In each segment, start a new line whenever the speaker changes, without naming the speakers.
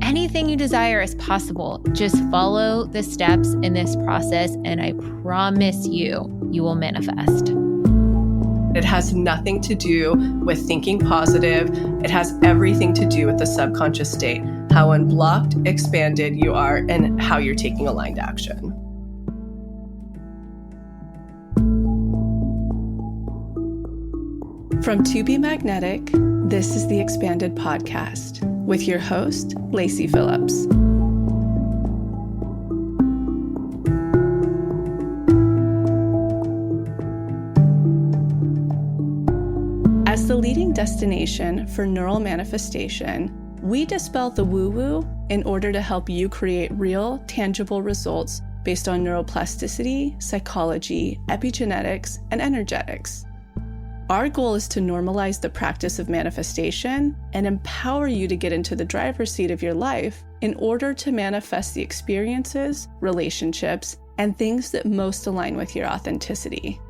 anything you desire is possible. Just follow the steps in this process, and I promise you will manifest.
It has nothing to do with thinking positive. It has everything to do with the subconscious state, how unblocked, expanded you are, and how you're taking aligned action. From To Be Magnetic, this is the Expanded Podcast with your host, Lacy Phillips. As the leading destination for neural manifestation, we dispel the woo-woo in order to help you create real, tangible results based on neuroplasticity, psychology, epigenetics, and energetics. Our goal is to normalize the practice of manifestation and empower you to get into the driver's seat of your life in order to manifest the experiences, relationships, and things that most align with your authenticity.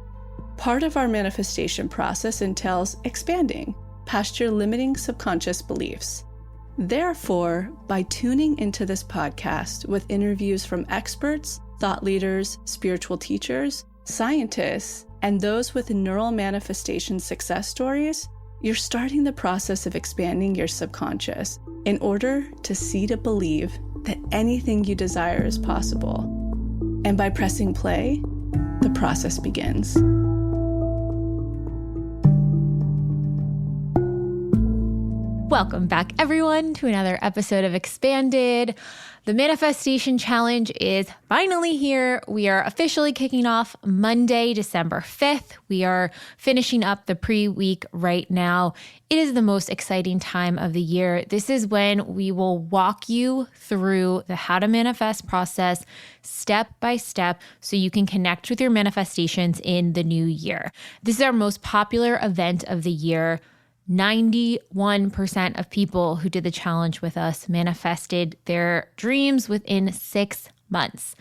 Part of our manifestation process entails expanding past your limiting subconscious beliefs. Therefore, by tuning into this podcast with interviews from experts, thought leaders, spiritual teachers, scientists, and those with neural manifestation success stories, you're starting the process of expanding your subconscious in order to see to believe that anything you desire is possible. And by pressing play, the process begins.
Welcome back, everyone, to another episode of Expanded. The Manifestation Challenge is finally here. We are officially kicking off Monday, December 5th. We are finishing up the pre-week right now. It is the most exciting time of the year. This is when we will walk you through the how to manifest process step by step so you can connect with your manifestations in the new year. This is our most popular event of the year. 91% of people who did the challenge with us manifested their dreams within 6 months.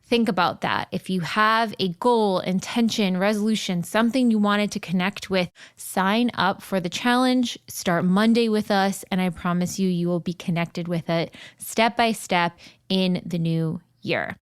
Think about that. If you have a goal, intention, resolution, something you wanted to connect with, sign up for the challenge. Start Monday with us, and I promise you will be connected with it step by step in the new year.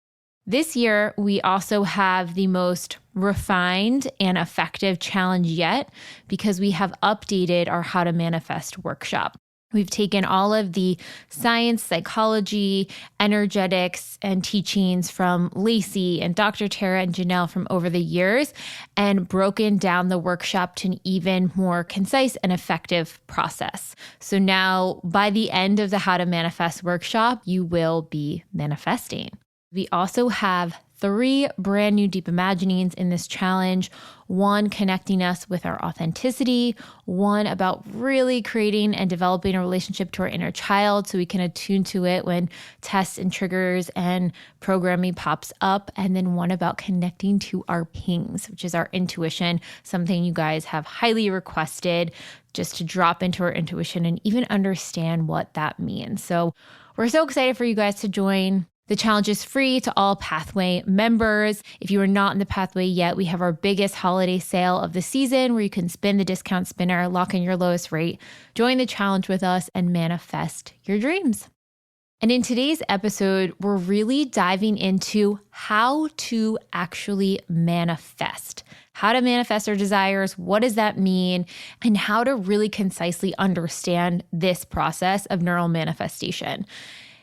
This year, we also have the most refined and effective challenge yet because we have updated our How to Manifest workshop. We've taken all of the science, psychology, energetics, and teachings from Lacy and Dr. Tara and Janelle from over the years and broken down the workshop to an even more concise and effective process. So now, by the end of the How to Manifest workshop, you will be manifesting. We also have 3 brand new deep imaginings in this challenge. 1 connecting us with our authenticity, 1 about really creating and developing a relationship to our inner child so we can attune to it when tests and triggers and programming pops up, and then 1 about connecting to our pings, which is our intuition, something you guys have highly requested just to drop into our intuition and even understand what that means. So we're so excited for you guys to join. The challenge is free to all Pathway members. If you are not in the Pathway yet, we have our biggest holiday sale of the season where you can spin the discount spinner, lock in your lowest rate, join the challenge with us, and manifest your dreams. And in today's episode, we're really diving into how to actually manifest. How to manifest our desires, what does that mean, and how to really concisely understand this process of neural manifestation.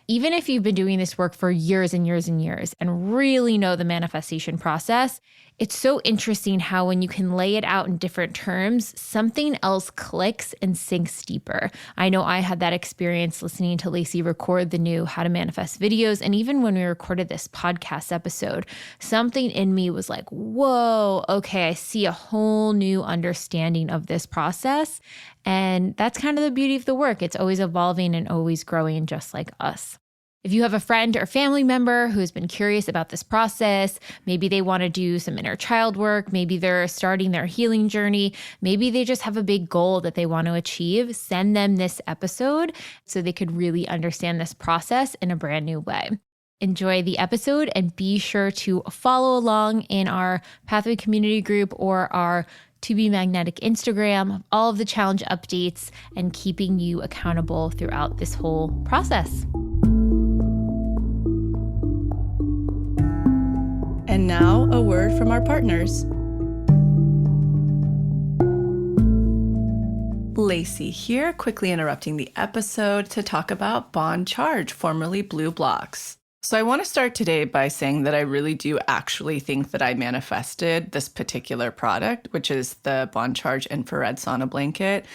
Even if you've been doing this work for years and years and years and really know the manifestation process, it's so interesting how when you can lay it out in different terms, something else clicks and sinks deeper. I know I had that experience listening to Lacy record the new How to Manifest videos. And even when we recorded this podcast episode, something in me was like, whoa, okay, I see a whole new understanding of this process. And that's kind of the beauty of the work. It's always evolving and always growing just like us. If you have a friend or family member who's been curious about this process, maybe they want to do some inner child work, maybe they're starting their healing journey, maybe they just have a big goal that they want to achieve, send them this episode so they could really understand this process in a brand new way. Enjoy the episode and be sure to follow along in our Pathway community group or our To Be Magnetic Instagram, all of the challenge updates and keeping you accountable throughout this whole process.
And now, a word from our partners. Lacy here, quickly interrupting the episode to talk about Bond Charge, formerly Blue Blocks. So I want to start today by saying that I really do actually think that I manifested this particular product, which is the Bond Charge infrared sauna blanket.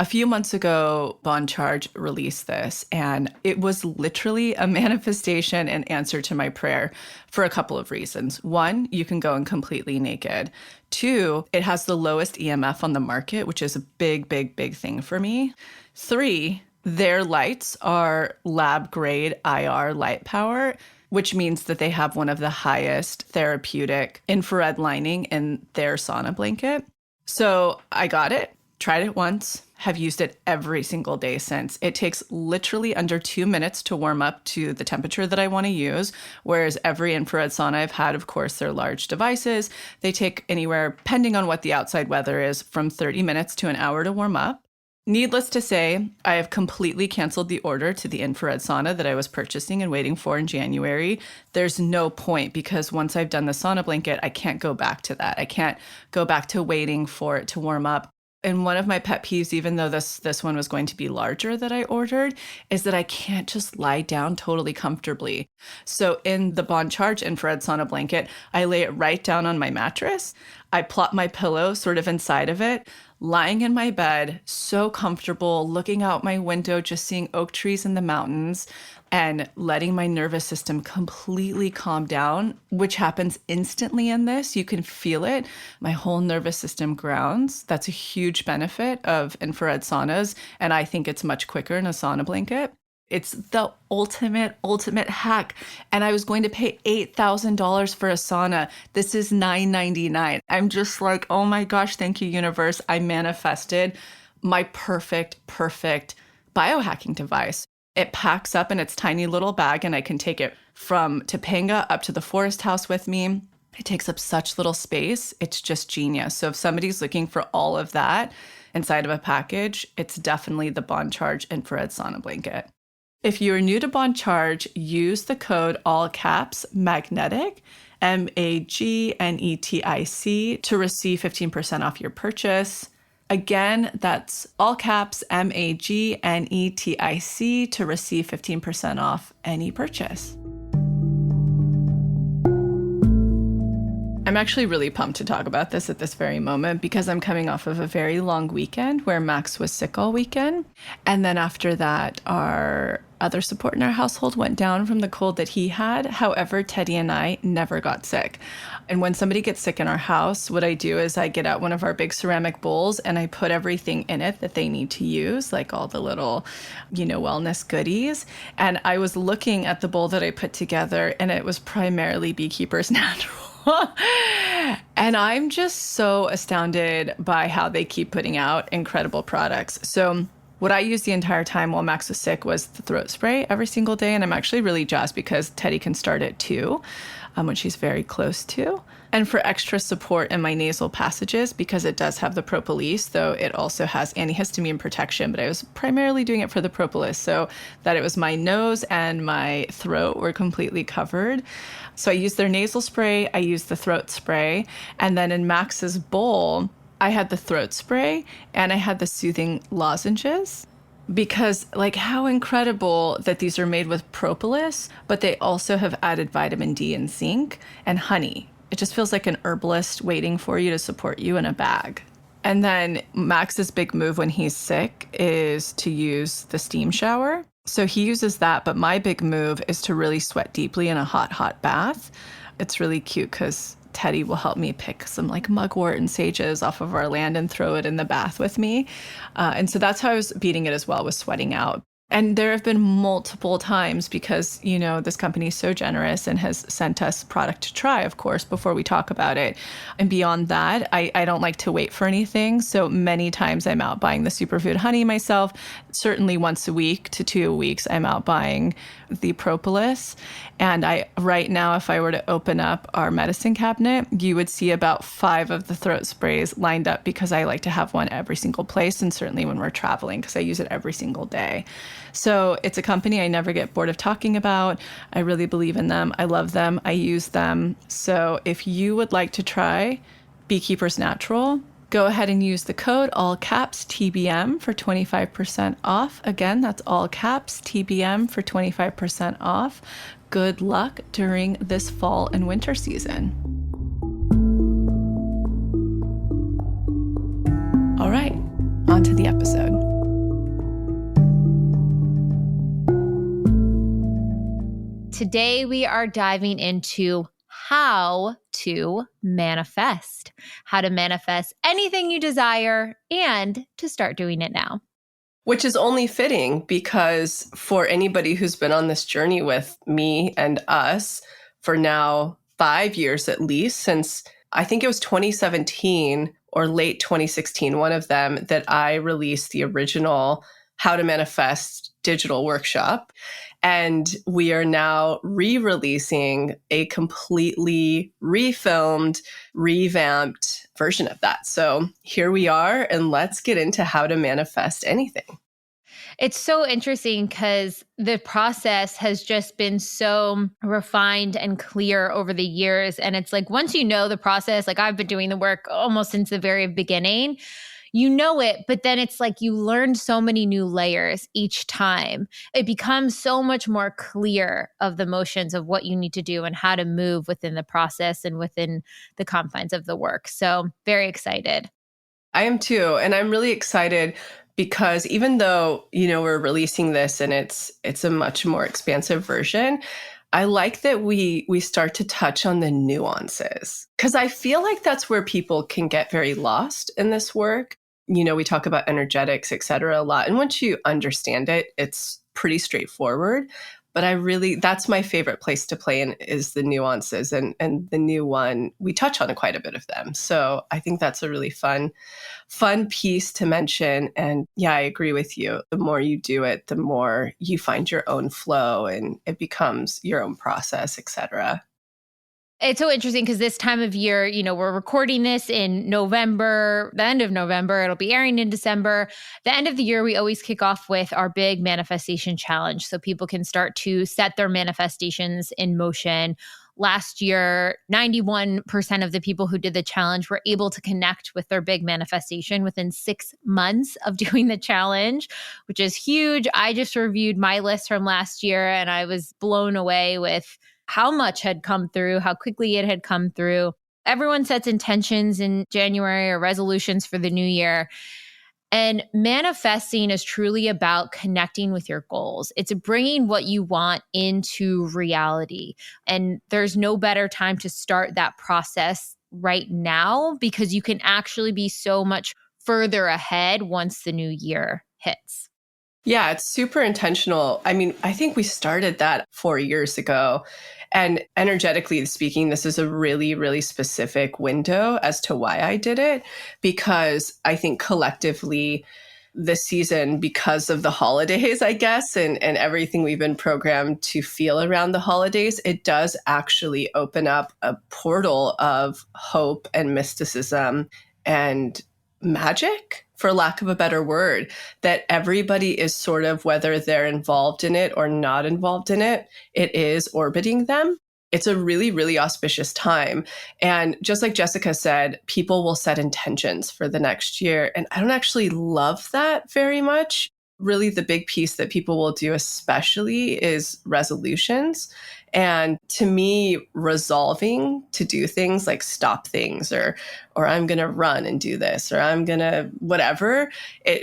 A few months ago, Bond Charge released this, and it was literally a manifestation and answer to my prayer for a couple of reasons. One, you can go in completely naked. Two, it has the lowest EMF on the market, which is a big, big, big thing for me. Three, their lights are lab grade IR light power, which means that they have one of the highest therapeutic infrared lining in their sauna blanket. So I got it, tried it once, have used it every single day since. It takes literally under 2 minutes to warm up to the temperature that I want to use, whereas every infrared sauna I've had, of course, they're large devices. They take anywhere, depending on what the outside weather is, from 30 minutes to an hour to warm up. Needless to say, I have completely canceled the order to the infrared sauna that I was purchasing and waiting for in January. There's no point because once I've done the sauna blanket, I can't go back to that. I can't go back to waiting for it to warm up. And one of my pet peeves, even though this one was going to be larger that I ordered, is that I can't just lie down totally comfortably. So in the Bond Charge infrared sauna blanket, I lay it right down on my mattress. I plop my pillow sort of inside of it, lying in my bed, so comfortable, looking out my window, just seeing oak trees in the mountains, and letting my nervous system completely calm down, which happens instantly in this. You can feel it. My whole nervous system grounds. That's a huge benefit of infrared saunas, and I think it's much quicker in a sauna blanket. It's the ultimate hack. And I was going to pay $8,000 for a sauna. This is $999. I'm just like, oh my gosh, thank you, universe. I manifested my perfect biohacking device. It packs up in its tiny little bag, and I can take it from Topanga up to the forest house with me. It takes up such little space. It's just genius. So if somebody's looking for all of that inside of a package, it's definitely the Bond Charge infrared sauna blanket. If you are new to Bond Charge, use the code all caps magnetic, MAGNETIC, to receive 15% off your purchase. Again, that's all caps MAGNETIC to receive 15% off any purchase. I'm actually really pumped to talk about this at this very moment because I'm coming off of a very long weekend where Max was sick all weekend. And then after that, our other support in our household went down from the cold that he had. However, Teddy and I never got sick. And when somebody gets sick in our house, what I do is I get out one of our big ceramic bowls and I put everything in it that they need to use, like all the little, wellness goodies. And I was looking at the bowl that I put together, and it was primarily Beekeeper's Natural. And I'm just so astounded by how they keep putting out incredible products. So what I used the entire time while Max was sick was the throat spray every single day. And I'm actually really jazzed because Teddy can start it too, which she's very close to. And for extra support in my nasal passages, because it does have the propolis, though it also has antihistamine protection, but I was primarily doing it for the propolis, so that it was my nose and my throat were completely covered. So I used their nasal spray, I used the throat spray, and then in Max's bowl, I had the throat spray and I had the soothing lozenges. Because how incredible that these are made with propolis, but they also have added vitamin D and zinc and honey. It just feels like an herbalist waiting for you to support you in a bag. And then Max's big move when he's sick is to use the steam shower. So he uses that, but my big move is to really sweat deeply in a hot bath. It's really cute because Teddy will help me pick some mugwort and sages off of our land and throw it in the bath with me. And so that's how I was beating it as well, was sweating out. And there have been multiple times because, this company is so generous and has sent us product to try, of course, before we talk about it. And beyond that, I don't like to wait for anything. So many times I'm out buying the superfood honey myself. Certainly once a week to 2 weeks, I'm out buying the propolis. And right now, if I were to open up our medicine cabinet, you would see about 5 of the throat sprays lined up because I like to have one every single place. And certainly when we're traveling, because I use it every single day. So it's a company I never get bored of talking about. I really believe in them. I love them. I use them. So if you would like to try Beekeepers Natural, go ahead and use the code all caps TBM for 25% off. Again, that's all caps TBM for 25% off. Good luck during this fall and winter season. All right, on to the episode.
Today, we are diving into how to manifest anything you desire and to start doing it now.
Which is only fitting because for anybody who's been on this journey with me and us for now 5 years at least, since I think it was 2017 or late 2016, one of them, that I released the original How to Manifest digital workshop. And we are now re-releasing a completely refilmed, revamped version of that. So here we are, and let's get into how to manifest anything.
It's so interesting because the process has just been so refined and clear over the years. And it's like, once you know the process, like I've been doing the work almost since the very beginning, you know it, but then it's like you learned so many new layers each time. It becomes so much more clear of the motions of what you need to do and how to move within the process and within the confines of the work. So very excited.
I am too. And I'm really excited because even though, we're releasing this and it's a much more expansive version, I like that we start to touch on the nuances, because I feel like that's where people can get very lost in this work. We talk about energetics, et cetera, a lot. And once you understand it, it's pretty straightforward. But that's my favorite place to play in, is the nuances. And the new one, we touch on quite a bit of them. So I think that's a really fun piece to mention. And yeah, I agree with you. The more you do it, the more you find your own flow and it becomes your own process, et cetera.
It's so interesting because this time of year, we're recording this in November, the end of November. It'll be airing in December. The end of the year, we always kick off with our big manifestation challenge so people can start to set their manifestations in motion. Last year, 91% of the people who did the challenge were able to connect with their big manifestation within 6 months of doing the challenge, which is huge. I just reviewed my list from last year and I was blown away with how much had come through, how quickly it had come through. Everyone sets intentions in January or resolutions for the new year. And manifesting is truly about connecting with your goals. It's bringing what you want into reality. And there's no better time to start that process right now because you can actually be so much further ahead once the new year hits.
Yeah, it's super intentional. I mean, I think we started that 4 years ago. And energetically speaking, this is a really, really specific window as to why I did it, because I think collectively this season, because of the holidays, I guess, and everything we've been programmed to feel around the holidays, it does actually open up a portal of hope and mysticism and magic, for lack of a better word, that everybody is sort of, whether they're involved in it or not involved in it, it is orbiting them. It's a really, really auspicious time. And just like Jessica said, people will set intentions for the next year. And I don't actually love that very much. Really, the big piece that people will do especially is resolutions. And to me, resolving to do things like stop things or I'm going to run and do this, or I'm going to whatever,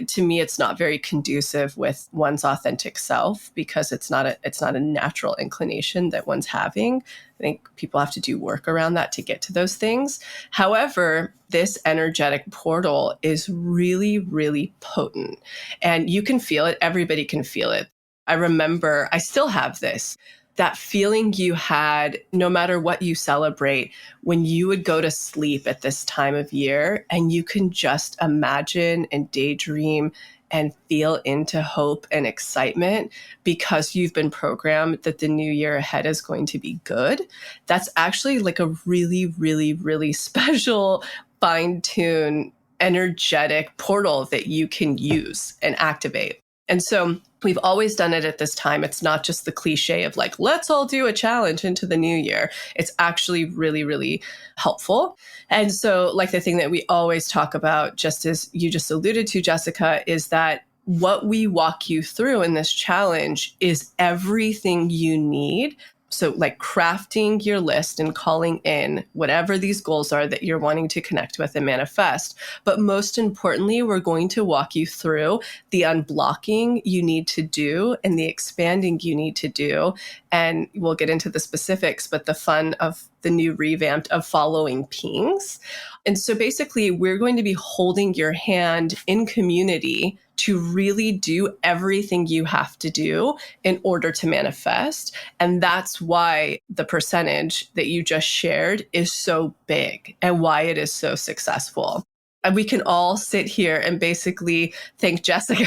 to me, it's not very conducive with one's authentic self, because it's not a natural inclination that one's having. I think people have to do work around that to get to those things. However, this energetic portal is really, really potent, and you can feel it. Everybody can feel it. I remember, I still have this, that feeling you had no matter what you celebrate, when you would go to sleep at this time of year and you can just imagine and daydream and feel into hope and excitement because you've been programmed that the new year ahead is going to be good. That's actually like a really, really, really special, fine-tuned, energetic portal that you can use and activate. And so We've always done it at this time. It's not just the cliche of like, let's all do a challenge into the new year. It's actually really, really helpful. And so, like, the thing that we always talk about, just as you just alluded to, Jessica, is that what we walk you through in this challenge is everything you need. So, like, crafting your list and calling in whatever these goals are that you're wanting to connect with and manifest. But most importantly, we're going to walk you through the unblocking you need to do and the expanding you need to do. And we'll get into the specifics, but the fun of the new revamped of following pings. And so basically, we're going to be holding your hand in community to really do everything you have to do in order to manifest. And that's why the percentage that you just shared is so big and why it is so successful. And we can all sit here and basically thank Jessica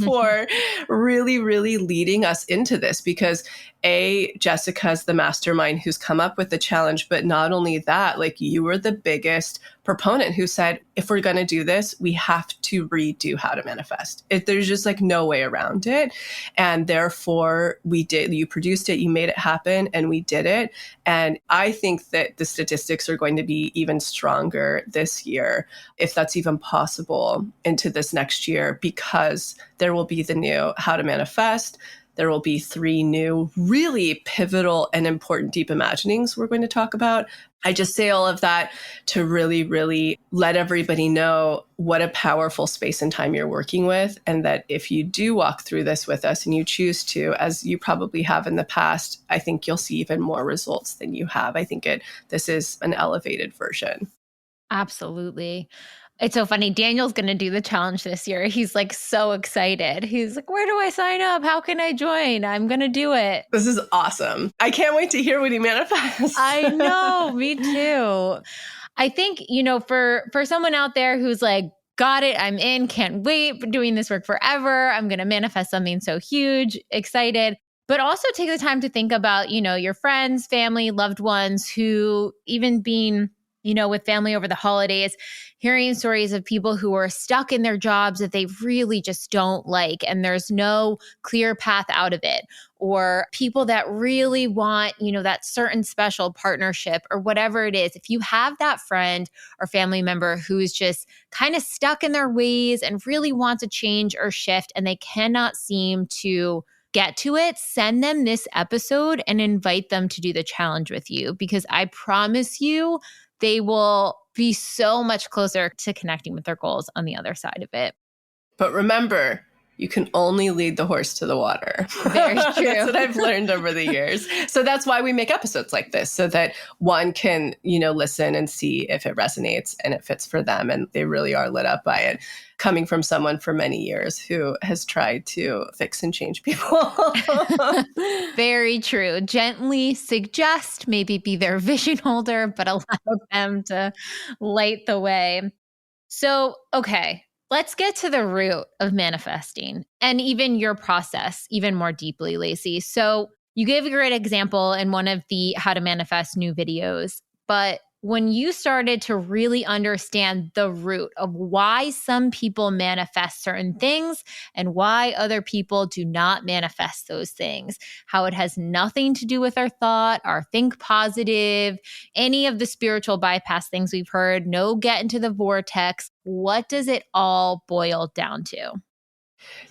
for really, really leading us into this, because Jessica's the mastermind who's come up with the challenge. But not only that, like, you were the biggest proponent who said, if we're going to do this, we have to redo how to manifest. There's just like no way around it. And therefore we did, you produced it, you made it happen, and we did it. And I think that the statistics are going to be even stronger this year, if that's even possible, into this next year, because there will be the new how to manifest. There will be 3 new really pivotal and important deep imaginings we're going to talk about. I just say all of that to really, really let everybody know what a powerful space and time you're working with. And that if you do walk through this with us and you choose to, as you probably have in the past, I think you'll see even more results than you have. I think this is an elevated version.
Absolutely. It's so funny. Daniel's going to do the challenge this year. He's like so excited. He's like, where do I sign up? How can I join? I'm going to do it.
This is awesome. I can't wait to hear what he manifests.
I know. Me too. I think, for someone out there who's like, got it, I'm in, can't wait, been doing this work forever, I'm going to manifest something so huge, excited. But also take the time to think about, your friends, family, loved ones who, even being with family over the holidays, hearing stories of people who are stuck in their jobs that they really just don't like, and there's no clear path out of it, or people that really want, that certain special partnership or whatever it is. If you have that friend or family member who's just kind of stuck in their ways and really wants a change or shift, and they cannot seem to get to it, send them this episode and invite them to do the challenge with you, because I promise you, they will be so much closer to connecting with their goals on the other side of it.
But remember, you can only lead the horse to the water.
Very true.
That's what I've learned over the years. So that's why we make episodes like this, so that one can, listen and see if it resonates and it fits for them. And they really are lit up by it. Coming from someone for many years who has tried to fix and change people.
Very true. Gently suggest, maybe be their vision holder, but allow them to light the way. So, okay. Let's get to the root of manifesting and even your process even more deeply, Lacy. So you gave a great example in one of the How to Manifest new videos, but when you started to really understand the root of why some people manifest certain things and why other people do not manifest those things, how it has nothing to do with our thought, our think positive, any of the spiritual bypass things we've heard, no get into the vortex, what does it all boil down to?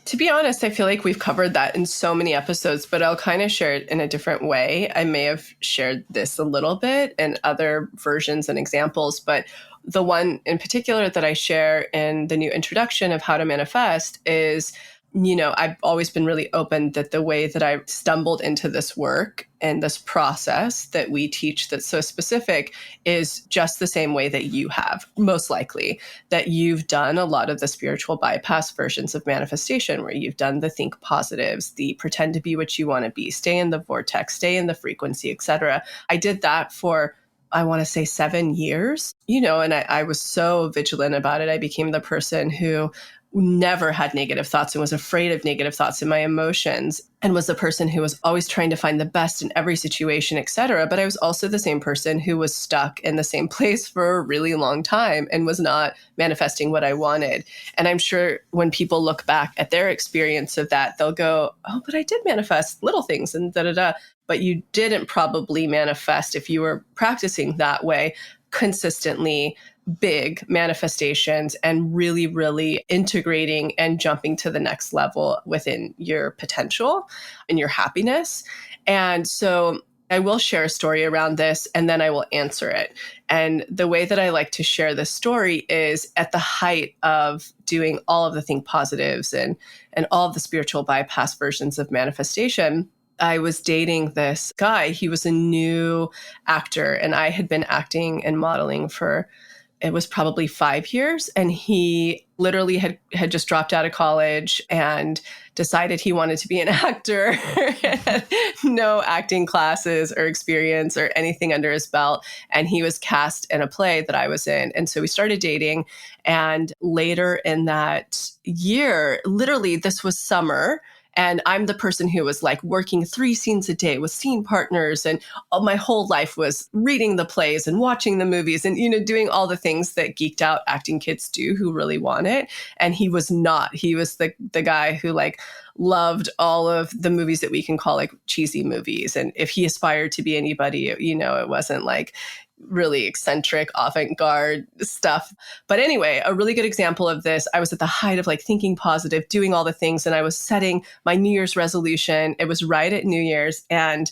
To be honest, I feel like we've covered that in so many episodes, but I'll kind of share it in a different way. I may have shared this a little bit in other versions and examples, but the one in particular that I share in the new introduction of How to Manifest is, I've always been really open that the way that I stumbled into this work and this process that we teach that's so specific is just the same way that you have, most likely, that you've done a lot of the spiritual bypass versions of manifestation, where you've done the think positives, the pretend to be what you want to be, stay in the vortex, stay in the frequency, etc. I did that for, I want to say 7 years, and I was so vigilant about it. I became the person who never had negative thoughts and was afraid of negative thoughts in my emotions, and was the person who was always trying to find the best in every situation, et cetera. But I was also the same person who was stuck in the same place for a really long time and was not manifesting what I wanted. And I'm sure when people look back at their experience of that, they'll go, oh, but I did manifest little things and da da da. But you didn't probably manifest, if you were practicing that way, consistently big manifestations and really, really integrating and jumping to the next level within your potential and your happiness. And so I will share a story around this and then I will answer it. And the way that I like to share this story is at the height of doing all of the think positives and all of the spiritual bypass versions of manifestation. I was dating this guy. He was a new actor and I had been acting and modeling for, it was probably 5 years. And he literally had just dropped out of college and decided he wanted to be an actor. No acting classes or experience or anything under his belt. And he was cast in a play that I was in. And so we started dating. And later in that year, literally this was summer, and I'm the person who was like working 3 scenes a day with scene partners. And my whole life was reading the plays and watching the movies and, doing all the things that geeked out acting kids do who really want it. And he was not. He was the guy who like loved all of the movies that we can call like cheesy movies. And if he aspired to be anybody, it wasn't like really eccentric avant-garde stuff. But anyway, a really good example of this, I was at the height of like thinking positive, doing all the things, and I was setting my New Year's resolution. It was right at New Year's, and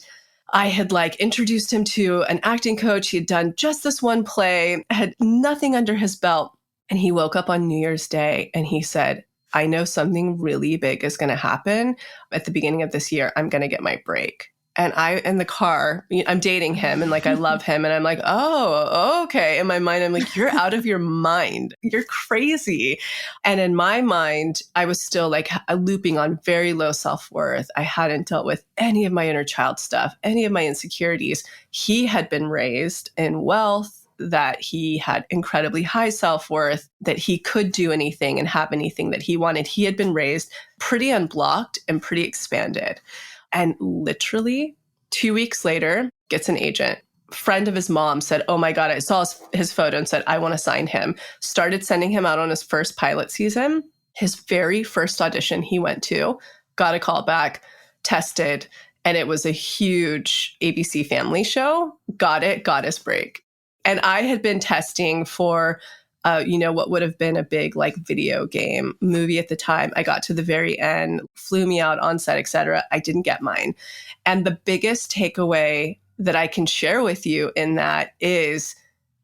I had like introduced him to an acting coach. He had done just this one play, had nothing under his belt. And he woke up on New Year's Day and he said, I know something really big is going to happen at the beginning of this year. I'm going to get my break. And I, in the car, I'm dating him and like, I love him. And I'm like, oh, okay. In my mind, I'm like, you're out of your mind. You're crazy. And in my mind, I was still like looping on very low self-worth. I hadn't dealt with any of my inner child stuff, any of my insecurities. He had been raised in wealth, that he had incredibly high self-worth, that he could do anything and have anything that he wanted. He had been raised pretty unblocked and pretty expanded. And literally 2 weeks later, gets an agent. Friend of his mom said, oh my God, I saw his photo and said, I want to sign him. Started sending him out on his first pilot season. His very first audition he went to, got a call back, tested, and it was a huge ABC Family show. Got his break. And I had been testing for what would have been a big like video game movie at the time. I got to the very end, flew me out on set, et cetera. I didn't get mine. And the biggest takeaway that I can share with you in that is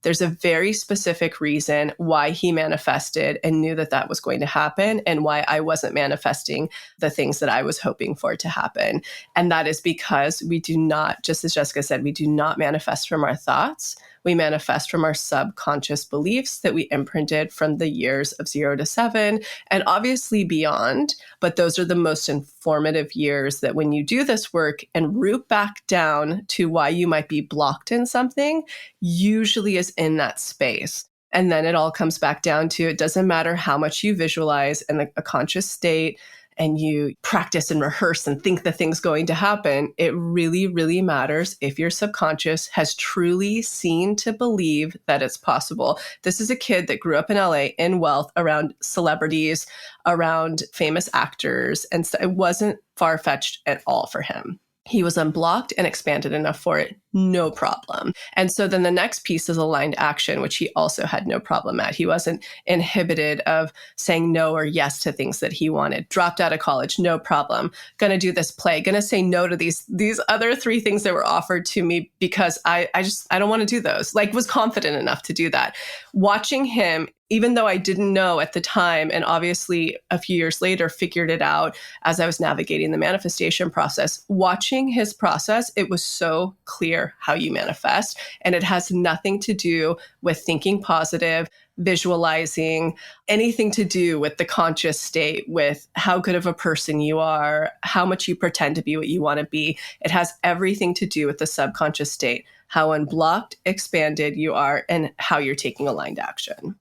there's a very specific reason why he manifested and knew that that was going to happen, and why I wasn't manifesting the things that I was hoping for to happen. And that is because we do not, just as Jessica said, we do not manifest from our thoughts. We manifest from our subconscious beliefs that we imprinted from the years of 0 to 7 and obviously beyond. But those are the most informative years that when you do this work and root back down to why you might be blocked in something, usually is in that space. And then it all comes back down to, it doesn't matter how much you visualize in a conscious state and you practice and rehearse and think the thing's going to happen. It really, really matters if your subconscious has truly seen to believe that it's possible. This is a kid that grew up in LA in wealth, around celebrities, around famous actors. And so it wasn't far-fetched at all for him. He was unblocked and expanded enough for it, no problem. And so then the next piece is aligned action, which he also had no problem at. He wasn't inhibited of saying no or yes to things that he wanted. Dropped out of college, no problem. Going to do this play, going to say no to these other 3 things that were offered to me because I don't want to do those. Like, was confident enough to do that. Watching him, even though I didn't know at the time, and obviously a few years later figured it out as I was navigating the manifestation process, watching his process, it was so clear how you manifest. And it has nothing to do with thinking positive, visualizing, anything to do with the conscious state, with how good of a person you are, how much you pretend to be what you want to be. It has everything to do with the subconscious state, how unblocked, expanded you are, and how you're taking aligned action.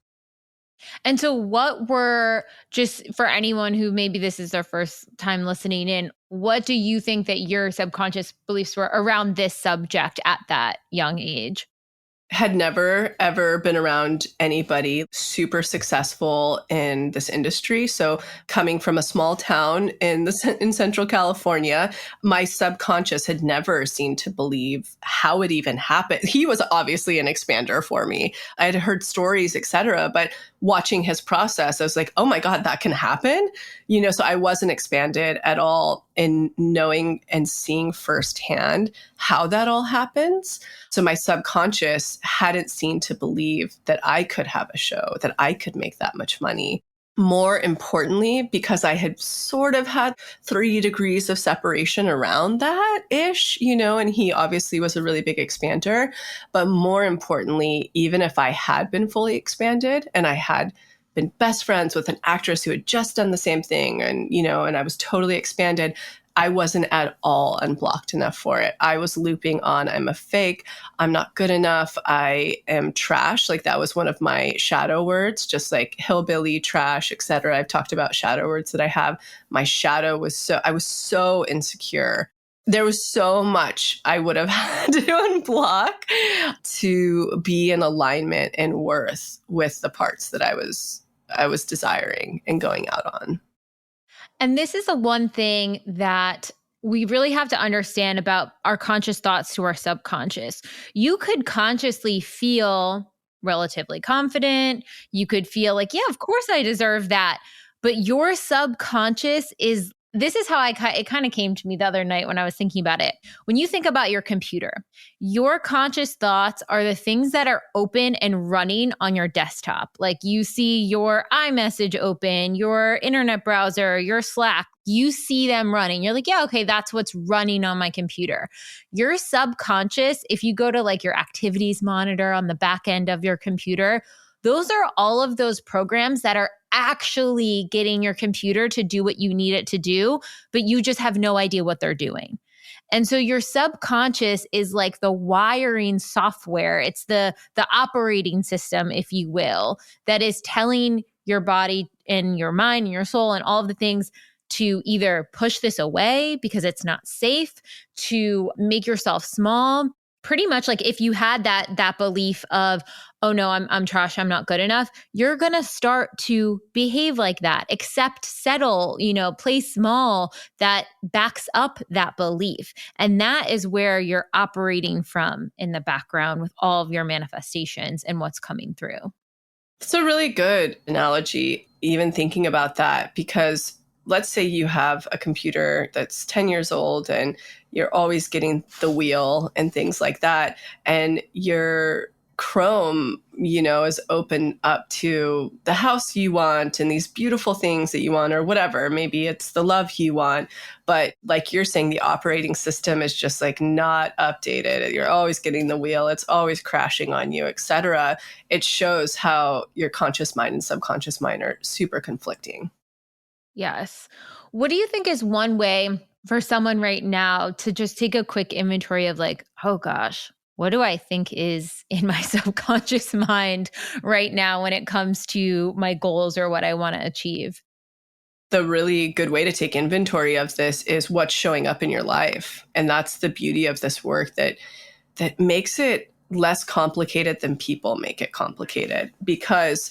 And so what were, just for anyone who maybe this is their first time listening in, what do you think that your subconscious beliefs were around this subject at that young age?
Had never ever been around anybody super successful in this industry. So coming from a small town in Central California, my subconscious had never seemed to believe how it even happened. He was obviously an expander for me. I had heard stories, etc., but watching his process, I was like, oh my God, that can happen. So I wasn't expanded at all in knowing and seeing firsthand how that all happens. So my subconscious hadn't seen to believe that I could have a show, that I could make that much money. More importantly, because I had sort of had 3 degrees of separation around that ish, and he obviously was a really big expander. But more importantly, even if I had been fully expanded and I had been best friends with an actress who had just done the same thing and I was totally expanded, I wasn't at all unblocked enough for it. I was looping on, I'm a fake, I'm not good enough, I am trash. Like that was one of my shadow words, just like hillbilly, trash, etc. I've talked about shadow words that I have. My shadow was I was so insecure. There was so much I would have had to unblock to be in alignment and worth with the parts that I was desiring and going out on.
And this is the one thing that we really have to understand about our conscious thoughts to our subconscious. You could consciously feel relatively confident. You could feel like, yeah, of course I deserve that. But your subconscious is, this is how it kind of came to me the other night when I was thinking about it. When you think about your computer, your conscious thoughts are the things that are open and running on your desktop. Like you see your iMessage open, your internet browser, your Slack, you see them running. You're like, yeah, okay, that's what's running on my computer. Your subconscious, if you go to like your activities monitor on the back end of your computer, those are all of those programs that are actually getting your computer to do what you need it to do, but you just have no idea what they're doing. And so your subconscious is like the wiring software. It's the operating system, if you will, that is telling your body and your mind and your soul and all of the things to either push this away because it's not safe, to make yourself small. Pretty much like if you had that belief of, oh no, I'm trash, I'm not good enough, you're going to start to behave like that, accept, settle, play small, that backs up that belief. And that is where you're operating from in the background with all of your manifestations and what's coming through.
It's a really good analogy, even thinking about that, because let's say you have a computer that's 10 years old and you're always getting the wheel and things like that. And your Chrome, is open up to the house you want and these beautiful things that you want, or whatever. Maybe it's the love you want. But like you're saying, the operating system is just like not updated. You're always getting the wheel. It's always crashing on you, etc. It shows how your conscious mind and subconscious mind are super conflicting.
Yes. What do you think is one way for someone right now to just take a quick inventory of like, oh gosh, what do I think is in my subconscious mind right now when it comes to my goals or what I want to achieve?
The really good way to take inventory of this is what's showing up in your life. And that's the beauty of this work that makes it less complicated than people make it complicated, because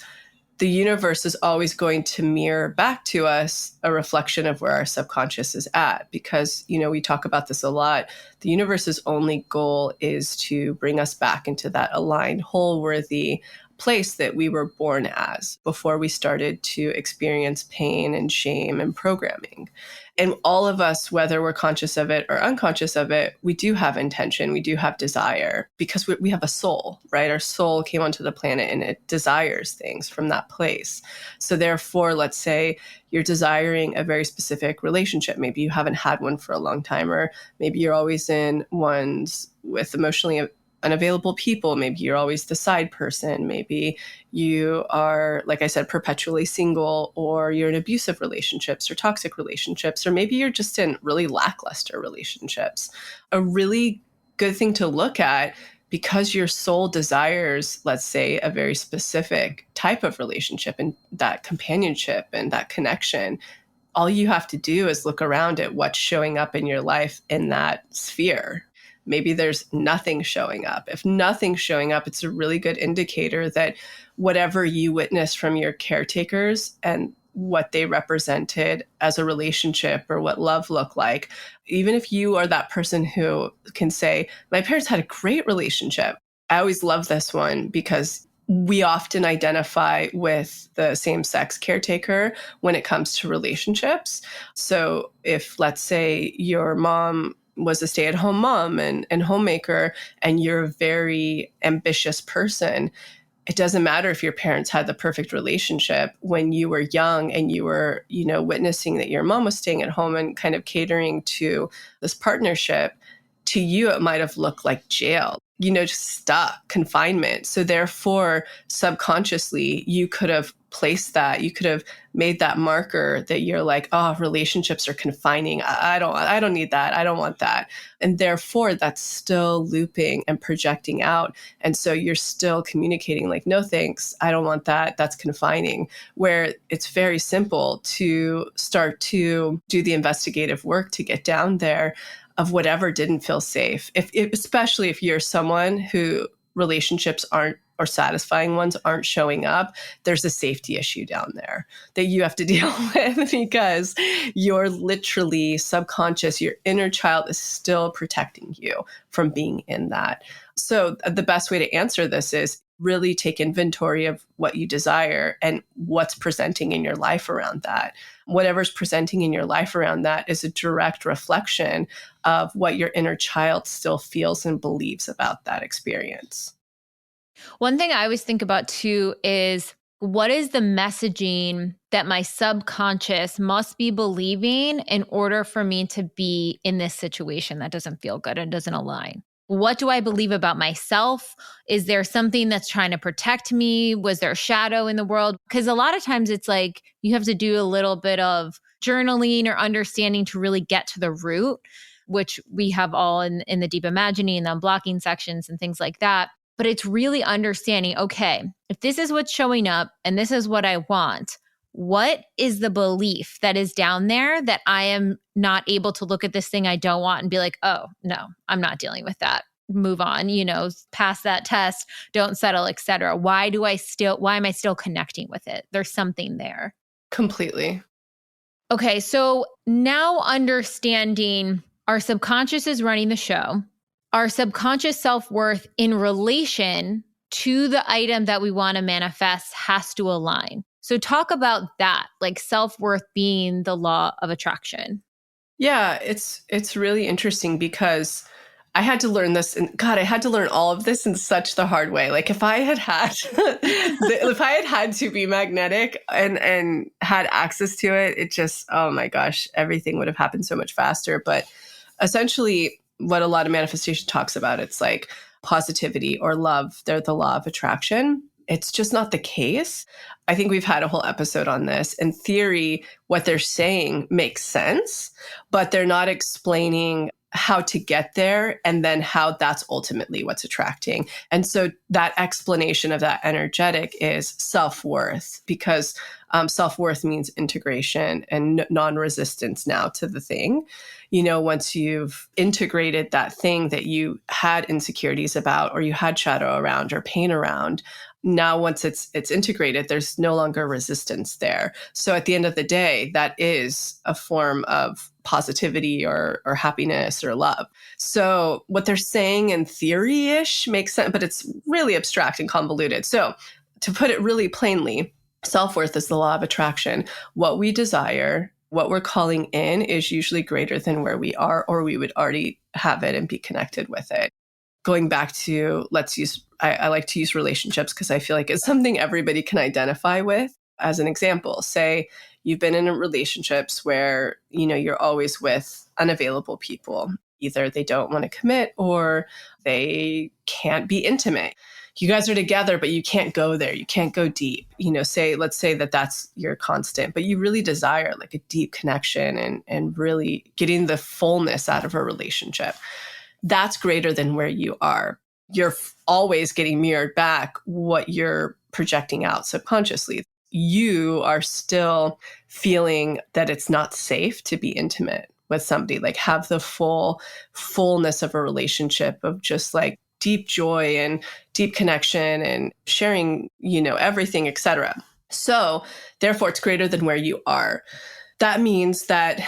the universe is always going to mirror back to us a reflection of where our subconscious is at. Because, we talk about this a lot. The universe's only goal is to bring us back into that aligned, whole, worthy place that we were born as before we started to experience pain and shame and programming. And all of us, whether we're conscious of it or unconscious of it, we do have intention, we do have desire, because we have a soul, right? Our soul came onto the planet and it desires things from that place. So therefore, let's say you're desiring a very specific relationship. Maybe you haven't had one for a long time, or maybe you're always in ones with emotionally unavailable people. Maybe you're always the side person. Maybe you are, like I said, perpetually single, or you're in abusive relationships or toxic relationships, or maybe you're just in really lackluster relationships. A really good thing to look at, because your soul desires, let's say, a very specific type of relationship and that companionship and that connection, all you have to do is look around at what's showing up in your life in that sphere. Maybe there's nothing showing up. If nothing's showing up, it's a really good indicator that whatever you witness from your caretakers and what they represented as a relationship or what love looked like, even if you are that person who can say, my parents had a great relationship. I always love this one because we often identify with the same-sex caretaker when it comes to relationships. So if, let's say, your mom was a stay-at-home mom and homemaker, and you're a very ambitious person, it doesn't matter if your parents had the perfect relationship. When you were young and you were, witnessing that your mom was staying at home and kind of catering to this partnership, to you, it might have looked like jail, just stuck, confinement. So therefore, subconsciously, you could have placed that, you could have made that marker that you're like, oh, relationships are confining. I don't need that. I don't want that. And therefore, that's still looping and projecting out. And so you're still communicating like, no, thanks. I don't want that. That's confining. Where it's very simple to start to do the investigative work to get down there of whatever didn't feel safe. Especially if you're someone who relationships aren't, or satisfying ones aren't showing up, there's a safety issue down there that you have to deal with because you're literally subconscious, your inner child is still protecting you from being in that. So the best way to answer this is really take inventory of what you desire and what's presenting in your life around that. Whatever's presenting in your life around that is a direct reflection of what your inner child still feels and believes about that experience.
One thing I always think about too is what is the messaging that my subconscious must be believing in order for me to be in this situation that doesn't feel good and doesn't align? What do I believe about myself? Is there something that's trying to protect me? Was there a shadow in the world? Because a lot of times it's like you have to do a little bit of journaling or understanding to really get to the root, which we have all in the deep imagining and the unblocking sections and things like that. But it's really understanding, okay, if this is what's showing up and this is what I want, what is the belief that is down there that I am not able to look at this thing I don't want and be like, oh, no, I'm not dealing with that. Move on, pass that test, don't settle, etc. Why am I still connecting with it? There's something there.
Completely.
Okay, so now understanding our subconscious is running the show. Our subconscious self-worth in relation to the item that we want to manifest has to align. So talk about that, like self-worth being the law of attraction.
Yeah, it's really interesting because I had to learn this, and God, I had to learn all of this in such the hard way. Like if I had if I had to be magnetic and had access to it, it just, oh my gosh, everything would have happened so much faster. But essentially, what a lot of manifestation talks about, it's like positivity or love. They're the law of attraction. It's just not the case. I think we've had a whole episode on this. In theory, what they're saying makes sense, but they're not explaining how to get there and then how that's ultimately what's attracting. And so that explanation of that energetic is self-worth, because self-worth means integration and non-resistance now to the thing. Once you've integrated that thing that you had insecurities about, or you had shadow around or pain around, now once it's integrated, there's no longer resistance there. So at the end of the day, that is a form of positivity or happiness or love. So what they're saying in theory-ish makes sense, but it's really abstract and convoluted. So to put it really plainly, self-worth is the law of attraction. What we desire, what we're calling in, is usually greater than where we are, or we would already have it and be connected with it. Going back to, I like to use relationships because I feel like it's something everybody can identify with. As an example, say you've been in relationships where, you're always with unavailable people. Either they don't want to commit or they can't be intimate. You guys are together, but you can't go there. You can't go deep. Let's say that that's your constant, but you really desire like a deep connection and really getting the fullness out of a relationship. That's greater than where you are. you're always getting mirrored back what you're projecting out subconsciously. You are still feeling that it's not safe to be intimate with somebody, like have the fullness of a relationship of just like deep joy and deep connection and sharing, everything, etc. So therefore it's greater than where you are. That means that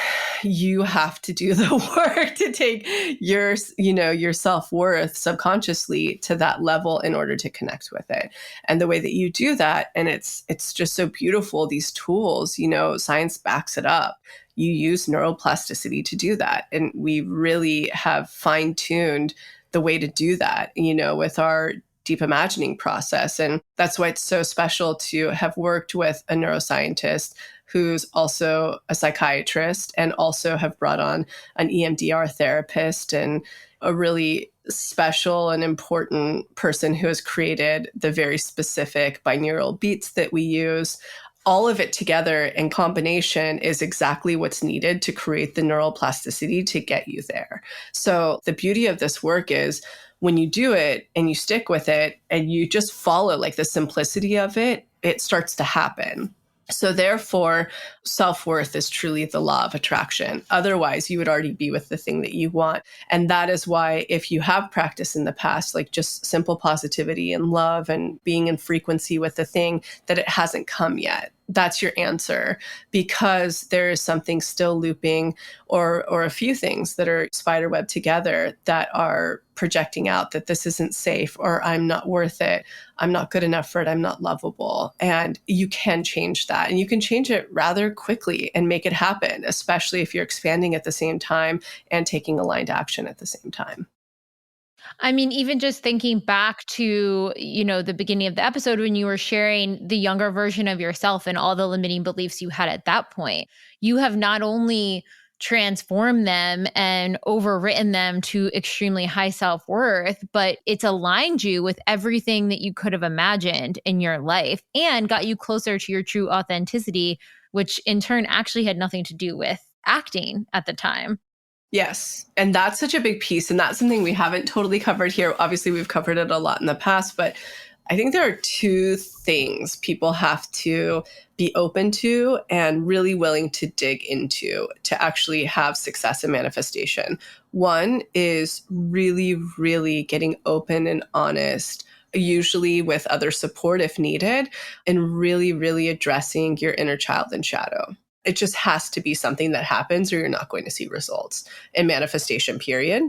you have to do the work to take your self-worth subconsciously to that level in order to connect with it. And the way that you do that, and it's just so beautiful, these tools, science backs it up. You use neuroplasticity to do that. And we really have fine-tuned the way to do that, with our deep imagining process. And that's why it's so special to have worked with a neuroscientist who's also a psychiatrist and also have brought on an EMDR therapist and a really special and important person who has created the very specific binaural beats that we use. All of it together in combination is exactly what's needed to create the neural plasticity to get you there. So the beauty of this work is when you do it and you stick with it and you just follow like the simplicity of it, it starts to happen. So therefore, self-worth is truly the law of attraction. Otherwise, you would already be with the thing that you want. And that is why if you have practiced in the past, like just simple positivity and love and being in frequency with the thing, that it hasn't come yet. That's your answer, because there is something still looping or a few things that are spiderweb together that are projecting out that this isn't safe, or I'm not worth it. I'm not good enough for it. I'm not lovable. And you can change that, and you can change it rather quickly and make it happen, especially if you're expanding at the same time and taking aligned action at the same time.
I mean, even just thinking back to, the beginning of the episode when you were sharing the younger version of yourself and all the limiting beliefs you had at that point, you have not only transformed them and overwritten them to extremely high self-worth, but it's aligned you with everything that you could have imagined in your life and got you closer to your true authenticity, which in turn actually had nothing to do with acting at the time.
Yes. And that's such a big piece. And that's something we haven't totally covered here. Obviously, we've covered it a lot in the past, but I think there are two things people have to be open to and really willing to dig into to actually have success in manifestation. One is really, really getting open and honest, usually with other support if needed, and really, really addressing your inner child and shadow. It just has to be something that happens or you're not going to see results in manifestation, period.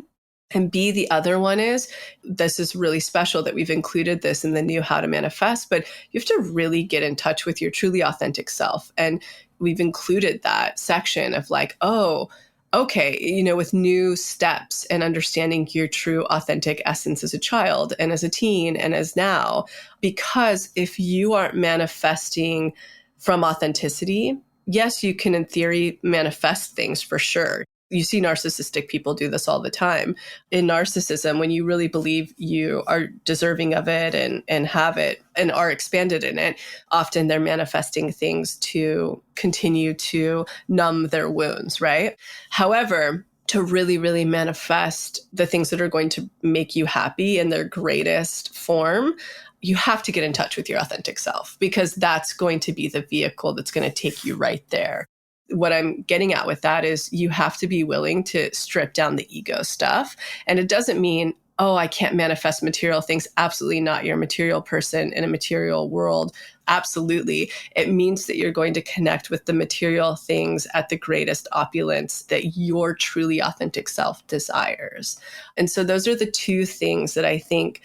And B, the other one is, this is really special that we've included this in the new How to Manifest, but you have to really get in touch with your truly authentic self. And we've included that section of like, oh, okay, with new steps and understanding your true authentic essence as a child and as a teen and as now. Because if you aren't manifesting from authenticity, yes, you can in theory manifest things for sure. You see narcissistic people do this all the time. In narcissism, when you really believe you are deserving of it and have it and are expanded in it, often they're manifesting things to continue to numb their wounds, right? However, to really, really manifest the things that are going to make you happy in their greatest form, you have to get in touch with your authentic self, because that's going to be the vehicle that's going to take you right there. What I'm getting at with that is you have to be willing to strip down the ego stuff. And it doesn't mean, oh, I can't manifest material things. Absolutely not. You're a material person in a material world. Absolutely. It means that you're going to connect with the material things at the greatest opulence that your truly authentic self desires. And so those are the two things that I think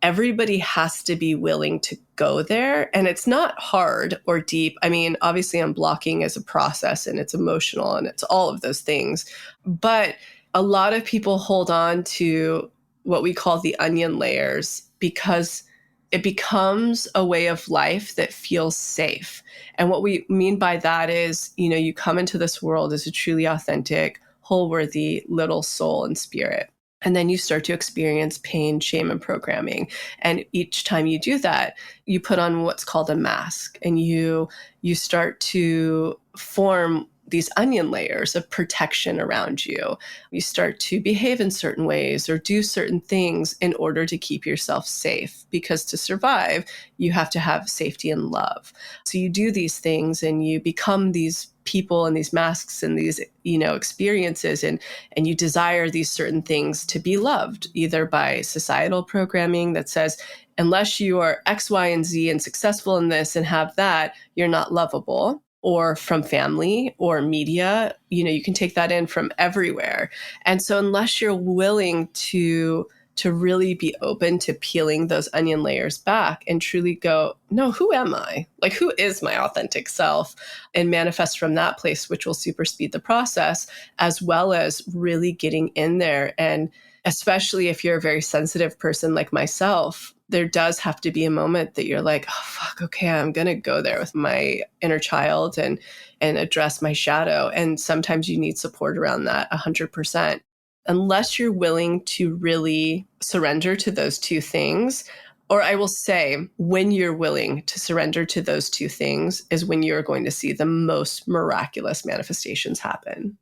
everybody has to be willing to go there. And it's not hard or deep. I mean, obviously unblocking is a process and it's emotional and it's all of those things. But a lot of people hold on to what we call the onion layers because it becomes a way of life that feels safe. And what we mean by that is, you come into this world as a truly authentic, whole-worthy little soul and spirit. And then you start to experience pain, shame, and programming. And each time you do that, you put on what's called a mask, and you start to form these onion layers of protection around you. You start to behave in certain ways or do certain things in order to keep yourself safe, because to survive, you have to have safety and love. So you do these things and you become these people and these masks and these, experiences, and you desire these certain things to be loved, either by societal programming that says, unless you are X, Y, and Z and successful in this and have that, you're not lovable, or from family or media. You can take that in from everywhere. And so unless you're willing to really be open to peeling those onion layers back and truly go, no, who am I? Like, who is my authentic self? And manifest from that place, which will super speed the process, as well as really getting in there. And especially if you're a very sensitive person like myself, there does have to be a moment that you're like, oh, fuck, okay, I'm going to go there with my inner child and address my shadow. And sometimes you need support around that 100%. Unless you're willing to really surrender to those two things, or I will say, when you're willing to surrender to those two things is when you're going to see the most miraculous manifestations happen.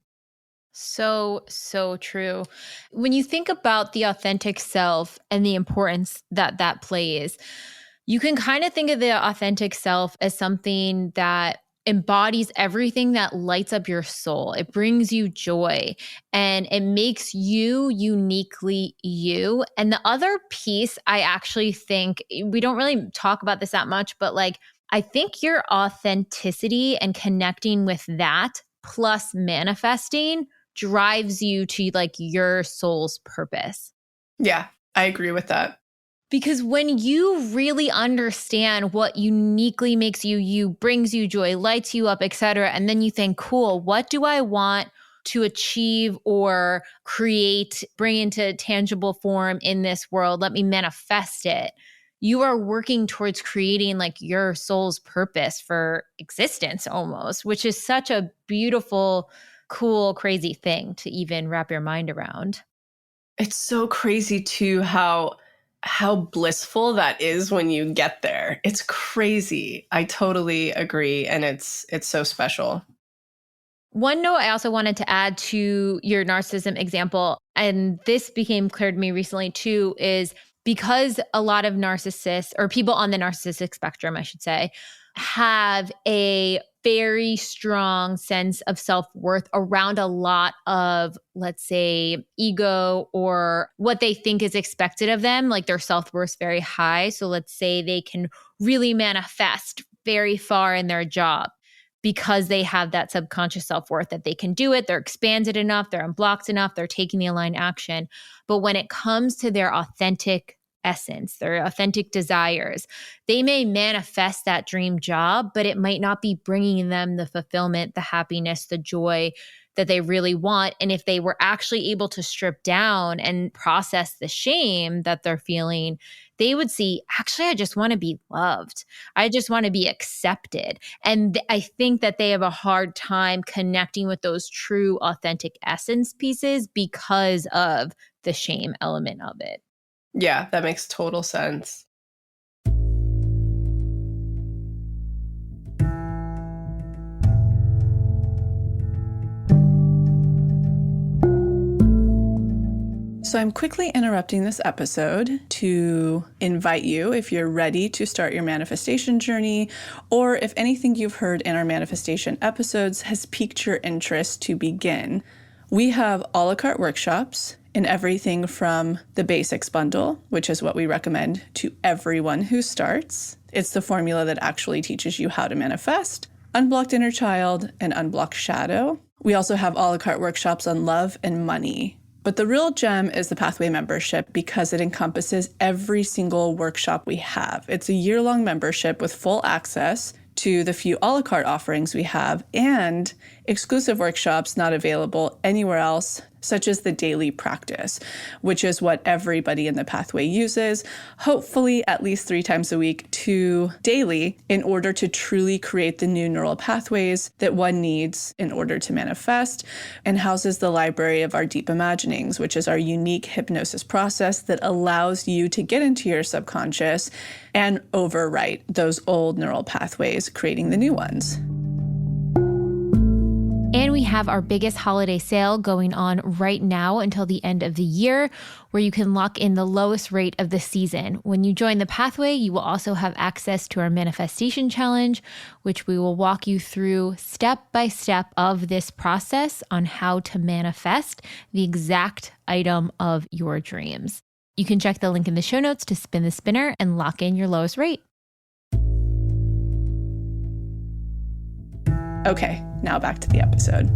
So, so true. When you think about the authentic self and the importance that plays, you can kind of think of the authentic self as something that embodies everything that lights up your soul. It brings you joy and it makes you uniquely you. And the other piece, I actually think, we don't really talk about this that much, but I think your authenticity and connecting with that plus manifesting drives you to your soul's purpose.
Yeah, I agree with that.
Because when you really understand what uniquely makes you, brings you joy, lights you up, etc., and then you think, cool, what do I want to achieve or create, bring into tangible form in this world? Let me manifest it. You are working towards creating your soul's purpose for existence almost, which is such a beautiful, cool, crazy thing to even wrap your mind around.
It's so crazy too how blissful that is when you get there. It's crazy. I totally agree. And it's so special.
One note I also wanted to add to your narcissism example, and this became clear to me recently too, is because a lot of narcissists, or people on the narcissistic spectrum, I should say, have a very strong sense of self-worth around a lot of, let's say, ego or what they think is expected of them, their self-worth very high. So let's say they can really manifest very far in their job because they have that subconscious self-worth that they can do it, they're expanded enough, they're unblocked enough, they're taking the aligned action. But when it comes to their authentic essence, their authentic desires, they may manifest that dream job, but it might not be bringing them the fulfillment, the happiness, the joy that they really want. And if they were actually able to strip down and process the shame that they're feeling, they would see, actually, I just want to be loved. I just want to be accepted. And I think that they have a hard time connecting with those true authentic essence pieces because of the shame element of it.
Yeah, that makes total sense.
So I'm quickly interrupting this episode to invite you, if you're ready to start your manifestation journey, or if anything you've heard in our manifestation episodes has piqued your interest to begin. We have a la carte workshops in everything from the basics bundle, which is what we recommend to everyone who starts. It's the formula that actually teaches you how to manifest, unblocked inner child, and unblocked shadow. We also have a la carte workshops on love and money. But the real gem is the Pathway membership because it encompasses every single workshop we have. It's a year-long membership with full access to the few a la carte offerings we have and exclusive workshops not available anywhere else, such as the daily practice, which is what everybody in the Pathway uses, hopefully at least 3 times a week to daily, in order to truly create the new neural pathways that one needs in order to manifest, and houses the library of our deep imaginings, which is our unique hypnosis process that allows you to get into your subconscious and overwrite those old neural pathways, creating the new ones.
And we have our biggest holiday sale going on right now until the end of the year, where you can lock in the lowest rate of the season. When you join the pathway, you will also have access to our manifestation challenge, which we will walk you through step by step of this process on how to manifest the exact item of your dreams. You can check the link in the show notes to spin the spinner and lock in your lowest rate.
Okay, now back to the episode.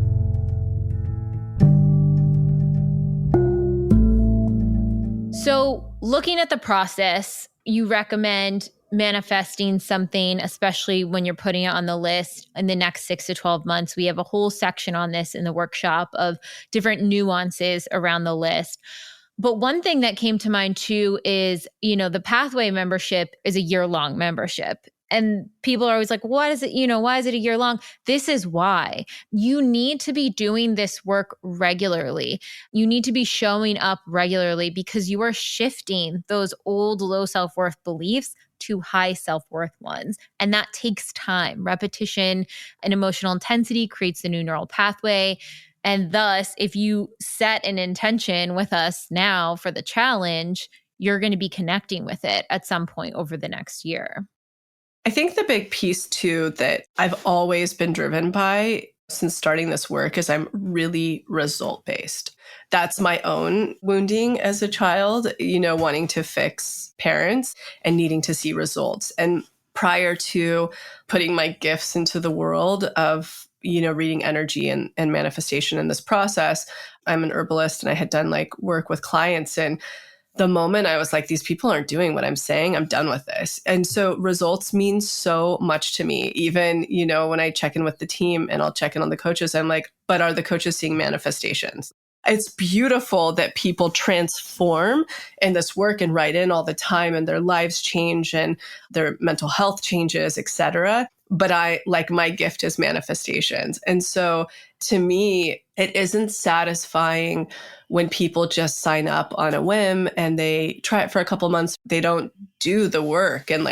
So, looking at the process, you recommend manifesting something, especially when you're putting it on the list in the next 6 to 12 months. We have a whole section on this in the workshop of different nuances around the list. But one thing that came to mind too is, the pathway membership is a year-long membership. And people are always like, why is it a year long? This is why. You need to be doing this work regularly. You need to be showing up regularly because you are shifting those old low self-worth beliefs to high self-worth ones. And that takes time. Repetition and emotional intensity creates the new neural pathway. And thus, if you set an intention with us now for the challenge, you're going to be connecting with it at some point over the next year.
I think the big piece too that I've always been driven by since starting this work is I'm really result based. That's my own wounding as a child, wanting to fix parents and needing to see results. And prior to putting my gifts into the world of, reading energy and manifestation in this process, I'm an herbalist and I had done work with clients, and the moment I was like, these people aren't doing what I'm saying, I'm done with this. And so results mean so much to me. Even, when I check in with the team and I'll check in on the coaches, I'm like, but are the coaches seeing manifestations? It's beautiful that people transform in this work and write in all the time and their lives change and their mental health changes, et cetera. But my gift is manifestations. And so to me, it isn't satisfying when people just sign up on a whim and they try it for a couple months. They don't do the work and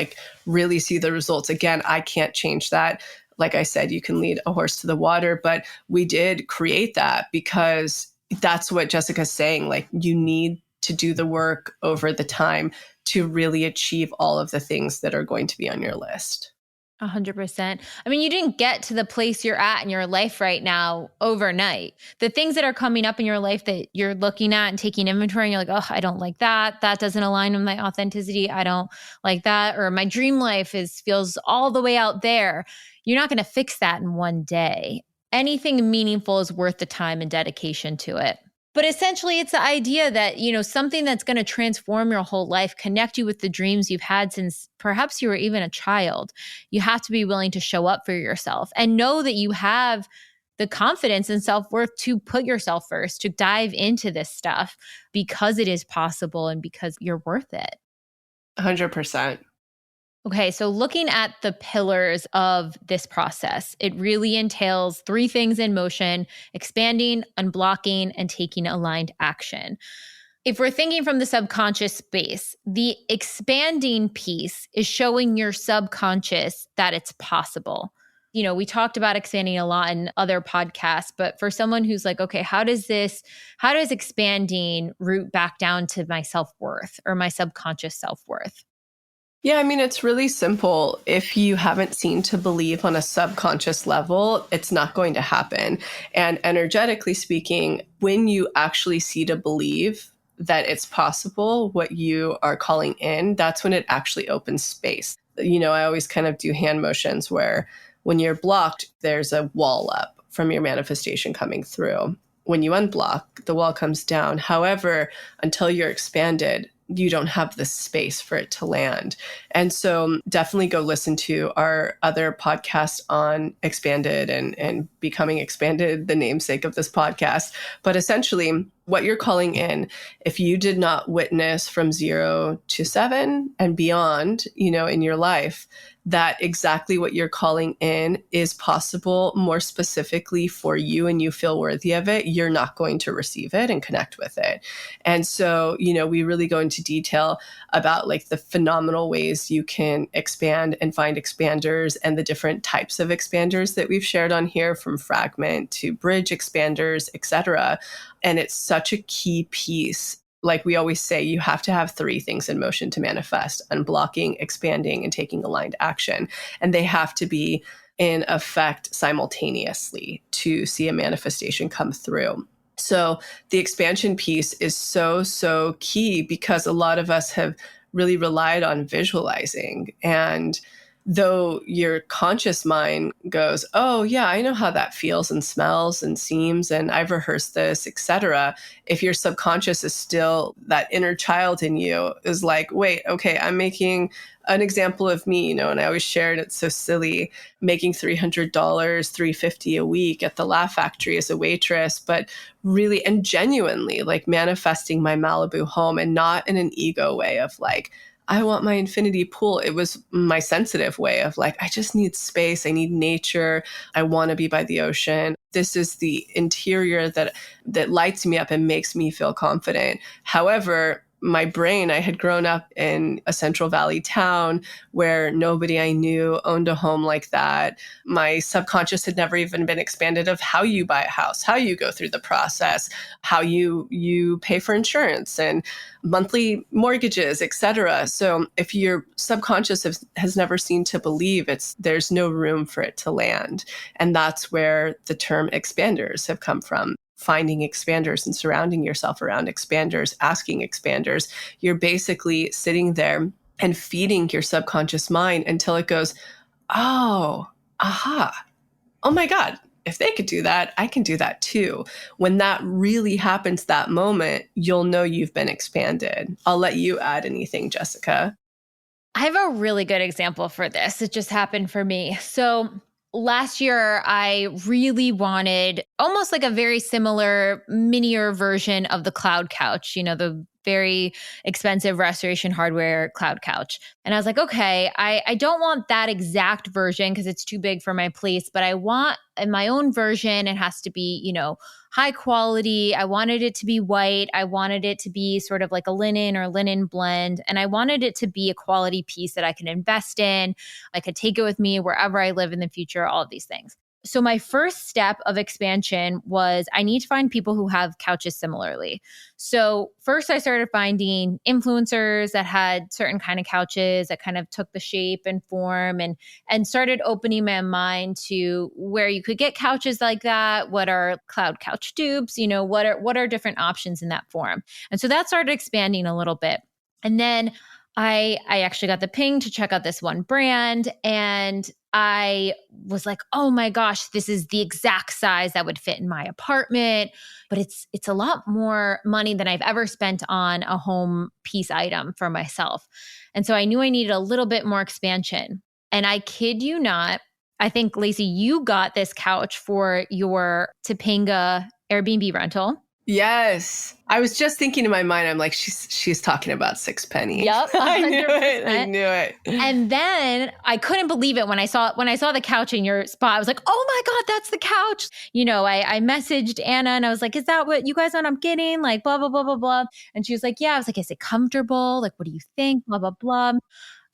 really see the results. Again, I can't change that. Like I said, you can lead a horse to the water, but we did create that because that's what Jessica's saying. You need to do the work over the time to really achieve all of the things that are going to be on your list.
100%. I mean, you didn't get to the place you're at in your life right now overnight. The things that are coming up in your life that you're looking at and taking inventory, and you're like, oh, I don't like that. That doesn't align with my authenticity. I don't like that. Or my dream life feels all the way out there. You're not going to fix that in one day. Anything meaningful is worth the time and dedication to it. But essentially, it's the idea that, something that's going to transform your whole life, connect you with the dreams you've had since perhaps you were even a child. You have to be willing to show up for yourself and know that you have the confidence and self-worth to put yourself first, to dive into this stuff because it is possible and because you're worth it.
100%.
Okay, so looking at the pillars of this process, it really entails 3 things in motion: expanding, unblocking, and taking aligned action. If we're thinking from the subconscious space, the expanding piece is showing your subconscious that it's possible. We talked about expanding a lot in other podcasts, but for someone who's like, okay, how does expanding root back down to my self-worth or my subconscious self-worth?
Yeah, it's really simple. If you haven't seen to believe on a subconscious level, it's not going to happen. And energetically speaking, when you actually see to believe that it's possible, what you are calling in, that's when it actually opens space. I always kind of do hand motions where when you're blocked, there's a wall up from your manifestation coming through. When you unblock, the wall comes down. However, until you're expanded, you don't have the space for it to land. And so definitely go listen to our other podcast on expanded and becoming expanded, the namesake of this podcast. But essentially, what you're calling in, if you did not witness from 0 to 7 and beyond, in your life, that exactly what you're calling in is possible more specifically for you and you feel worthy of it, you're not going to receive it and connect with it. And so, we really go into detail about like the phenomenal ways you can expand and find expanders and the different types of expanders that we've shared on here, from fragment to bridge expanders, etc. And it's such a key piece. Like we always say, you have to have 3 things in motion to manifest: unblocking, expanding, and taking aligned action. And they have to be in effect simultaneously to see a manifestation come through. So the expansion piece is so, so key, because a lot of us have really relied on visualizing. And though your conscious mind goes, oh yeah, I know how that feels and smells and seems, and I've rehearsed this, etc. If your subconscious is still, that inner child in you is like, wait, okay, I'm making an example of me, and I always share it, it's so silly, making $300, $350 a week at the Laugh Factory as a waitress, but really and genuinely like manifesting my Malibu home, and not in an ego way of like, I want my infinity pool. It was my sensitive way of like, I just need space. I need nature. I want to be by the ocean. This is the interior that lights me up and makes me feel confident. However, my brain, I had grown up in a Central Valley town where nobody I knew owned a home like that. My subconscious had never even been expanded of how you buy a house, how you go through the process, how you pay for insurance and monthly mortgages, etc. So if your subconscious has never seen to believe, there's no room for it to land. And that's where the term expanders have come from. Finding expanders and surrounding yourself around expanders, asking expanders. You're basically sitting there and feeding your subconscious mind until it goes, oh, aha, oh my God, if they could do that, I can do that too. When that really happens, that moment, you'll know you've been expanded. I'll let you add anything, Jessica.
I have a really good example for this. It just happened for me. So last year, I really wanted almost like a very similar minier version of the cloud couch, the very expensive restoration hardware cloud couch. And I was like, okay, I don't want that exact version because it's too big for my place, but I want in my own version, it has to be, high quality. I wanted it to be white. I wanted it to be sort of like a linen or linen blend. And I wanted it to be a quality piece that I can invest in. I could take it with me wherever I live in the future, all of these things. So my first step of expansion was I need to find people who have couches similarly. So first I started finding influencers that had certain kind of couches that kind of took the shape and form and started opening my mind to where you could get couches like that. What are cloud couch dupes? What are different options in that form? And so that started expanding a little bit. And then I actually got the ping to check out this one brand, and I was like, oh my gosh, this is the exact size that would fit in my apartment, but it's a lot more money than I've ever spent on a home piece item for myself. And so I knew I needed a little bit more expansion. And I kid you not, I think, Lacy, you got this couch for your Topanga Airbnb rental.
Yes. I was just thinking in my mind, I'm like, she's talking about Sixpenny.
Yep. 100%.
I knew it.
And then I couldn't believe it when I saw the couch in your spot. I was like, oh my God, that's the couch. I messaged Anna and I was like, is that what you guys want I'm getting? Like, blah, blah, blah, blah, blah. And she was like, yeah. I was like, is it comfortable? Like, what do you think? Blah, blah, blah.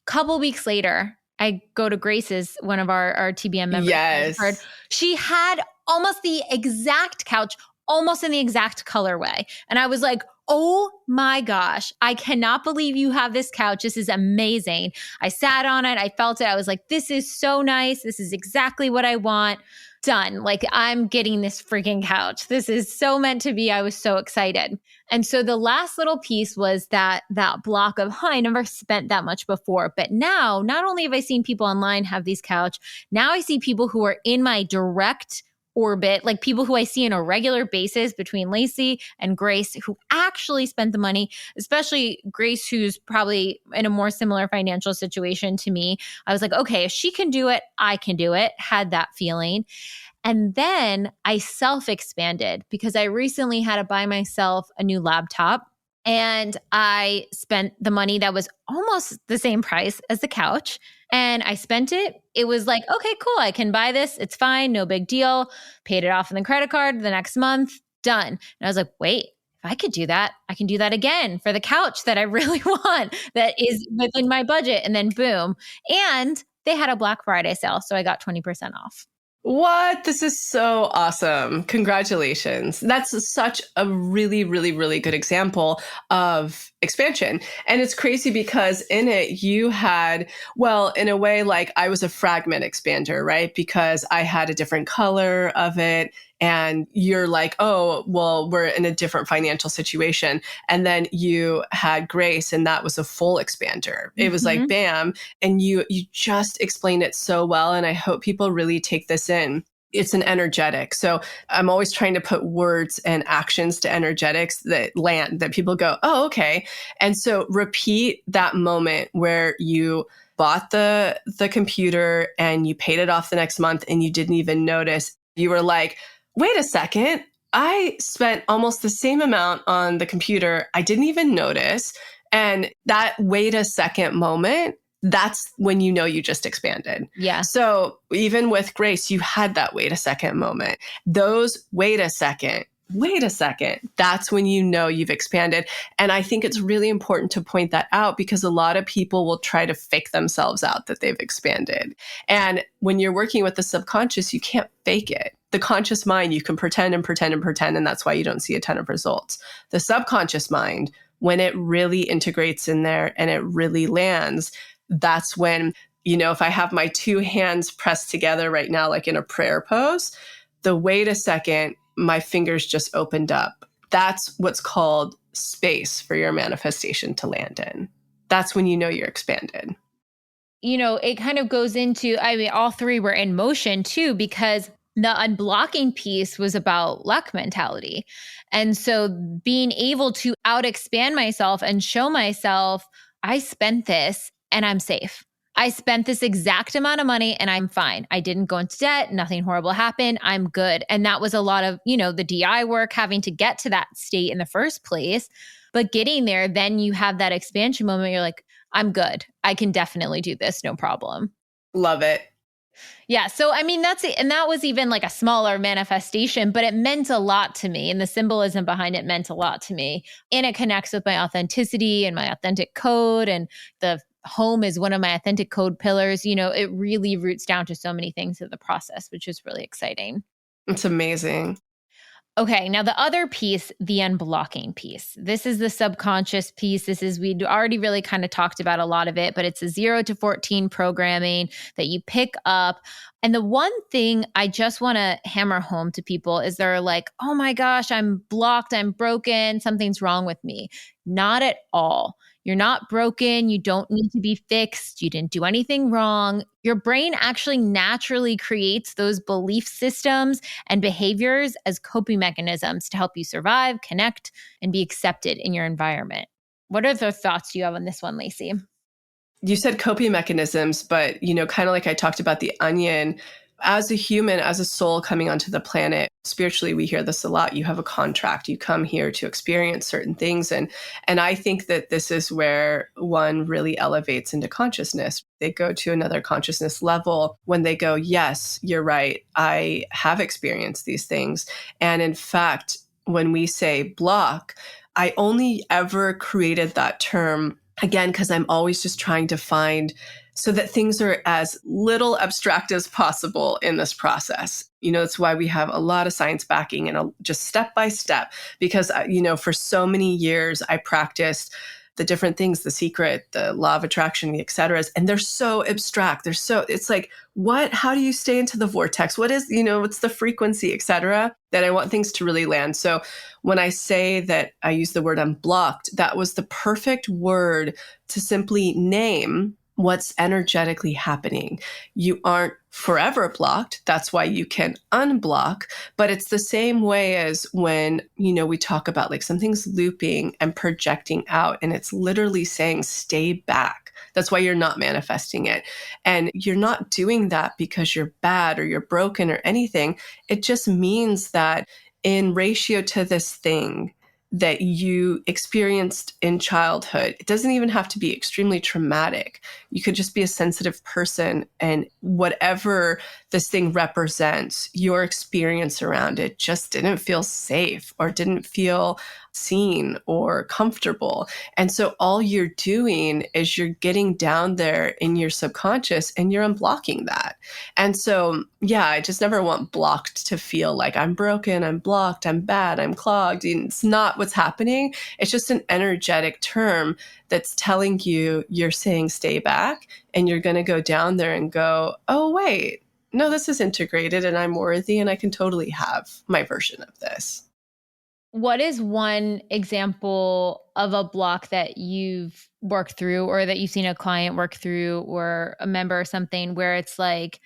Couple weeks later, I go to Grace's, one of our TBM members.
Yes.
She had almost the exact couch, almost in the exact colorway. And I was like, oh my gosh, I cannot believe you have this couch. This is amazing. I sat on it. I felt it. I was like, this is so nice. This is exactly what I want. Done. Like, I'm getting this freaking couch. This is so meant to be. I was so excited. And so the last little piece was that block of, I never spent that much before. But now, not only have I seen people online have these couch, now I see people who are in my direct orbit, like people who I see on a regular basis between Lacy and Grace, who actually spent the money, especially Grace, who's probably in a more similar financial situation to me. I was like, okay, if she can do it, I can do it. Had that feeling. And then I self-expanded because I recently had to buy myself a new laptop. And I spent the money that was almost the same price as the couch. And I spent it. It was like, okay, cool. I can buy this. It's fine. No big deal. Paid it off on the credit card the next month. Done. And I was like, wait, if I could do that, I can do that again for the couch that I really want that is within my budget. And then boom. And they had a Black Friday sale. So I got 20% off.
What? This is so awesome. Congratulations. That's such a really, really, really good example of expansion. And it's crazy because in it, you had, well, in a way, like I was a fragment expander, right? Because I had a different color of it. And you're like, oh, well, we're in a different financial situation. And then you had Grace, and that was a full expander. It was like, bam. And you just explained it so well. And I hope people really take this in. It's an energetic. So I'm always trying to put words and actions to energetics that land, that people go, oh, okay. And so repeat that moment where you bought the computer and you paid it off the next month and you didn't even notice. You were like, wait a second, I spent almost the same amount on the computer. I didn't even notice. And that wait a second moment, that's when you know you just expanded.
Yeah.
So even with Grace, you had that wait a second moment. Those wait a second, that's when you know you've expanded. And I think it's really important to point that out because a lot of people will try to fake themselves out that they've expanded. And when you're working with the subconscious, you can't fake it. The conscious mind, you can pretend and pretend and pretend, and that's why you don't see a ton of results. The subconscious mind, when it really integrates in there and it really lands, that's when, you know, if I have my two hands pressed together right now, like in a prayer pose, the wait a second, my fingers just opened up. That's what's called space for your manifestation to land in. That's when you know you're expanded.
You know, it kind of goes into, I mean, all three were in motion too, because the unblocking piece was about luck mentality. And so being able to out expand myself and show myself, I spent this and I'm safe. I spent this exact amount of money and I'm fine. I didn't go into debt. Nothing horrible happened. I'm good. And that was a lot of, you know, the DI work, having to get to that state in the first place. But getting there, then you have that expansion moment. You're like, I'm good. I can definitely do this. No problem.
Love it.
Yeah. So, I mean, that's it. And that was even like a smaller manifestation, but it meant a lot to me. And the symbolism behind it meant a lot to me. And it connects with my authenticity and my authentic code. And the home is one of my authentic code pillars. You know, it really roots down to so many things in the process, which is really exciting.
It's amazing.
Okay, now the other piece, the unblocking piece. This is the subconscious piece. We'd already really kind of talked about a lot of it, but it's a 0 to 14 programming that you pick up. And the one thing I just want to hammer home to people is they're like, oh my gosh, I'm blocked, I'm broken, something's wrong with me. Not at all. You're not broken. You don't need to be fixed. You didn't do anything wrong. Your brain actually naturally creates those belief systems and behaviors as coping mechanisms to help you survive, connect, and be accepted in your environment. What other thoughts do you have on this one, Lacy?
You said coping mechanisms, but, you know, kind of like I talked about the onion, as a human, as a soul coming onto the planet, spiritually, we hear this a lot. You have a contract. You come here to experience certain things. And I think that this is where one really elevates into consciousness. They go to another consciousness level when they go, yes, you're right. I have experienced these things. And in fact, when we say block, I only ever created that term, again, because I'm always just trying to find so that things are as little abstract as possible in this process. You know, it's why we have a lot of science backing and just step by step, because, you know, for so many years, I practiced the different things, The Secret, the law of attraction, the et ceteras, and they're so abstract. It's like, what, how do you stay into the vortex? What is, you know, what's the frequency, et cetera, that I want things to really land. So when I say that I use the word unblocked, that was the perfect word to simply name what's energetically happening. You aren't forever blocked. That's why you can unblock. But it's the same way as when, we talk about like something's looping and projecting out, and it's literally saying, stay back. That's why you're not manifesting it. And you're not doing that because you're bad or you're broken or anything. It just means that in ratio to this thing that you experienced in childhood, it doesn't even have to be extremely traumatic. You could just be a sensitive person, and whatever this thing represents, your experience around it just didn't feel safe or didn't feel seen or comfortable. And so all you're doing is you're getting down there in your subconscious and you're unblocking that. And so, yeah, I just never want blocked to feel like I'm broken, I'm blocked, I'm bad, I'm clogged. And it's not what's happening. It's just an energetic term that's telling you you're saying stay back, and you're going to go down there and go, oh, wait, no, this is integrated and I'm worthy and I can totally have my version of this.
What is one example of a block that you've worked through, or that you've seen a client work through, or a member or something, where it's like,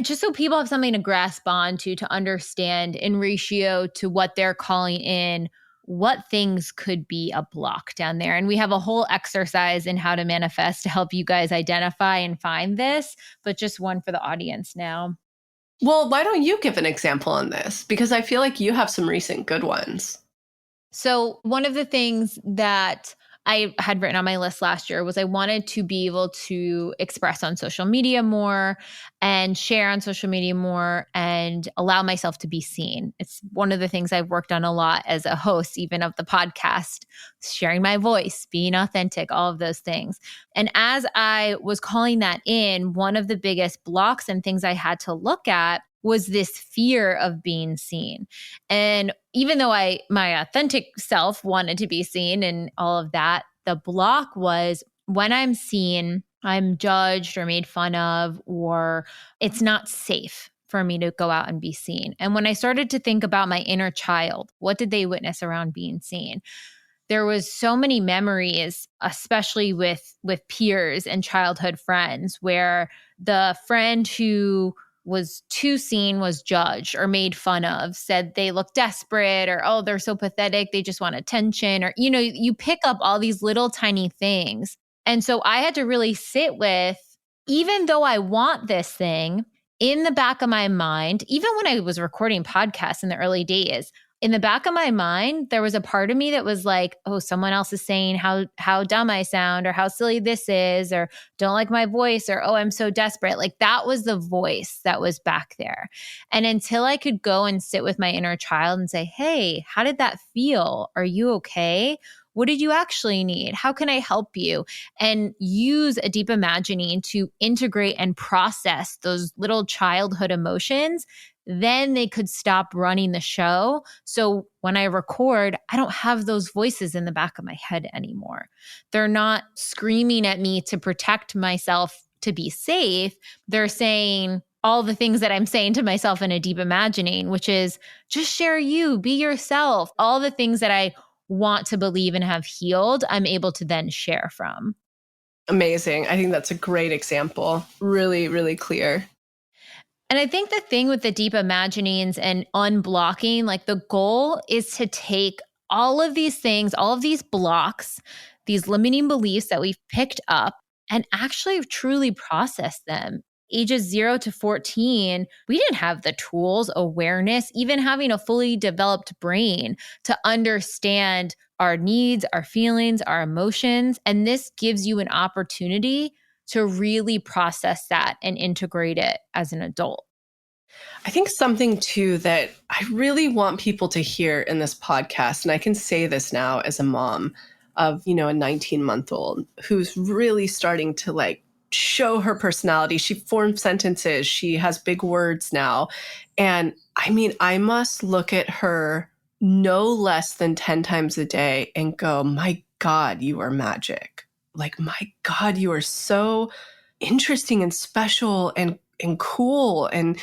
just so people have something to grasp onto, to understand in ratio to what they're calling in, what things could be a block down there? And we have a whole exercise in how to manifest to help you guys identify and find this, but just one for the audience now.
Well, why don't you give an example on this? Because I feel like you have some recent good ones.
So one of the things that I had written on my list last year was I wanted to be able to express on social media more and share on social media more and allow myself to be seen. It's one of the things I've worked on a lot as a host, even of the podcast, sharing my voice, being authentic, all of those things. And as I was calling that in, one of the biggest blocks and things I had to look at was this fear of being seen. And even though my authentic self wanted to be seen and all of that, the block was when I'm seen, I'm judged or made fun of, or it's not safe for me to go out and be seen. And when I started to think about my inner child, what did they witness around being seen? There was so many memories, especially with peers and childhood friends, where the friend who was too seen was judged or made fun of, said they look desperate, or, oh, they're so pathetic, they just want attention, or, you pick up all these little tiny things. And so I had to really sit with, even though I want this thing, in the back of my mind, even when I was recording podcasts in the early days, in the back of my mind, there was a part of me that was like, oh, someone else is saying how dumb I sound, or how silly this is, or don't like my voice, or, oh, I'm so desperate. Like, that was the voice that was back there. And until I could go and sit with my inner child and say, hey, how did that feel? Are you okay? What did you actually need? How can I help you? And use a deep imagining to integrate and process those little childhood emotions, then they could stop running the show. So when I record, I don't have those voices in the back of my head anymore. They're not screaming at me to protect myself to be safe. They're saying all the things that I'm saying to myself in a deep imagining, which is just share you, be yourself. All the things that I want to believe and have healed, I'm able to then share from.
Amazing. I think that's a great example. Really, really clear.
And I think the thing with the deep imaginings and unblocking, like, the goal is to take all of these things, all of these blocks, these limiting beliefs that we've picked up, and actually truly process them. Ages 0 to 14, we didn't have the tools, awareness, even having a fully developed brain to understand our needs, our feelings, our emotions. And this gives you an opportunity to really process that and integrate it as an adult.
I think something too that I really want people to hear in this podcast, and I can say this now as a mom of, a 19-month-old who's really starting to like show her personality. She forms sentences. She has big words now. And I mean, I must look at her no less than 10 times a day and go, my God, you are magic. Like, my God, you are so interesting and special and cool. And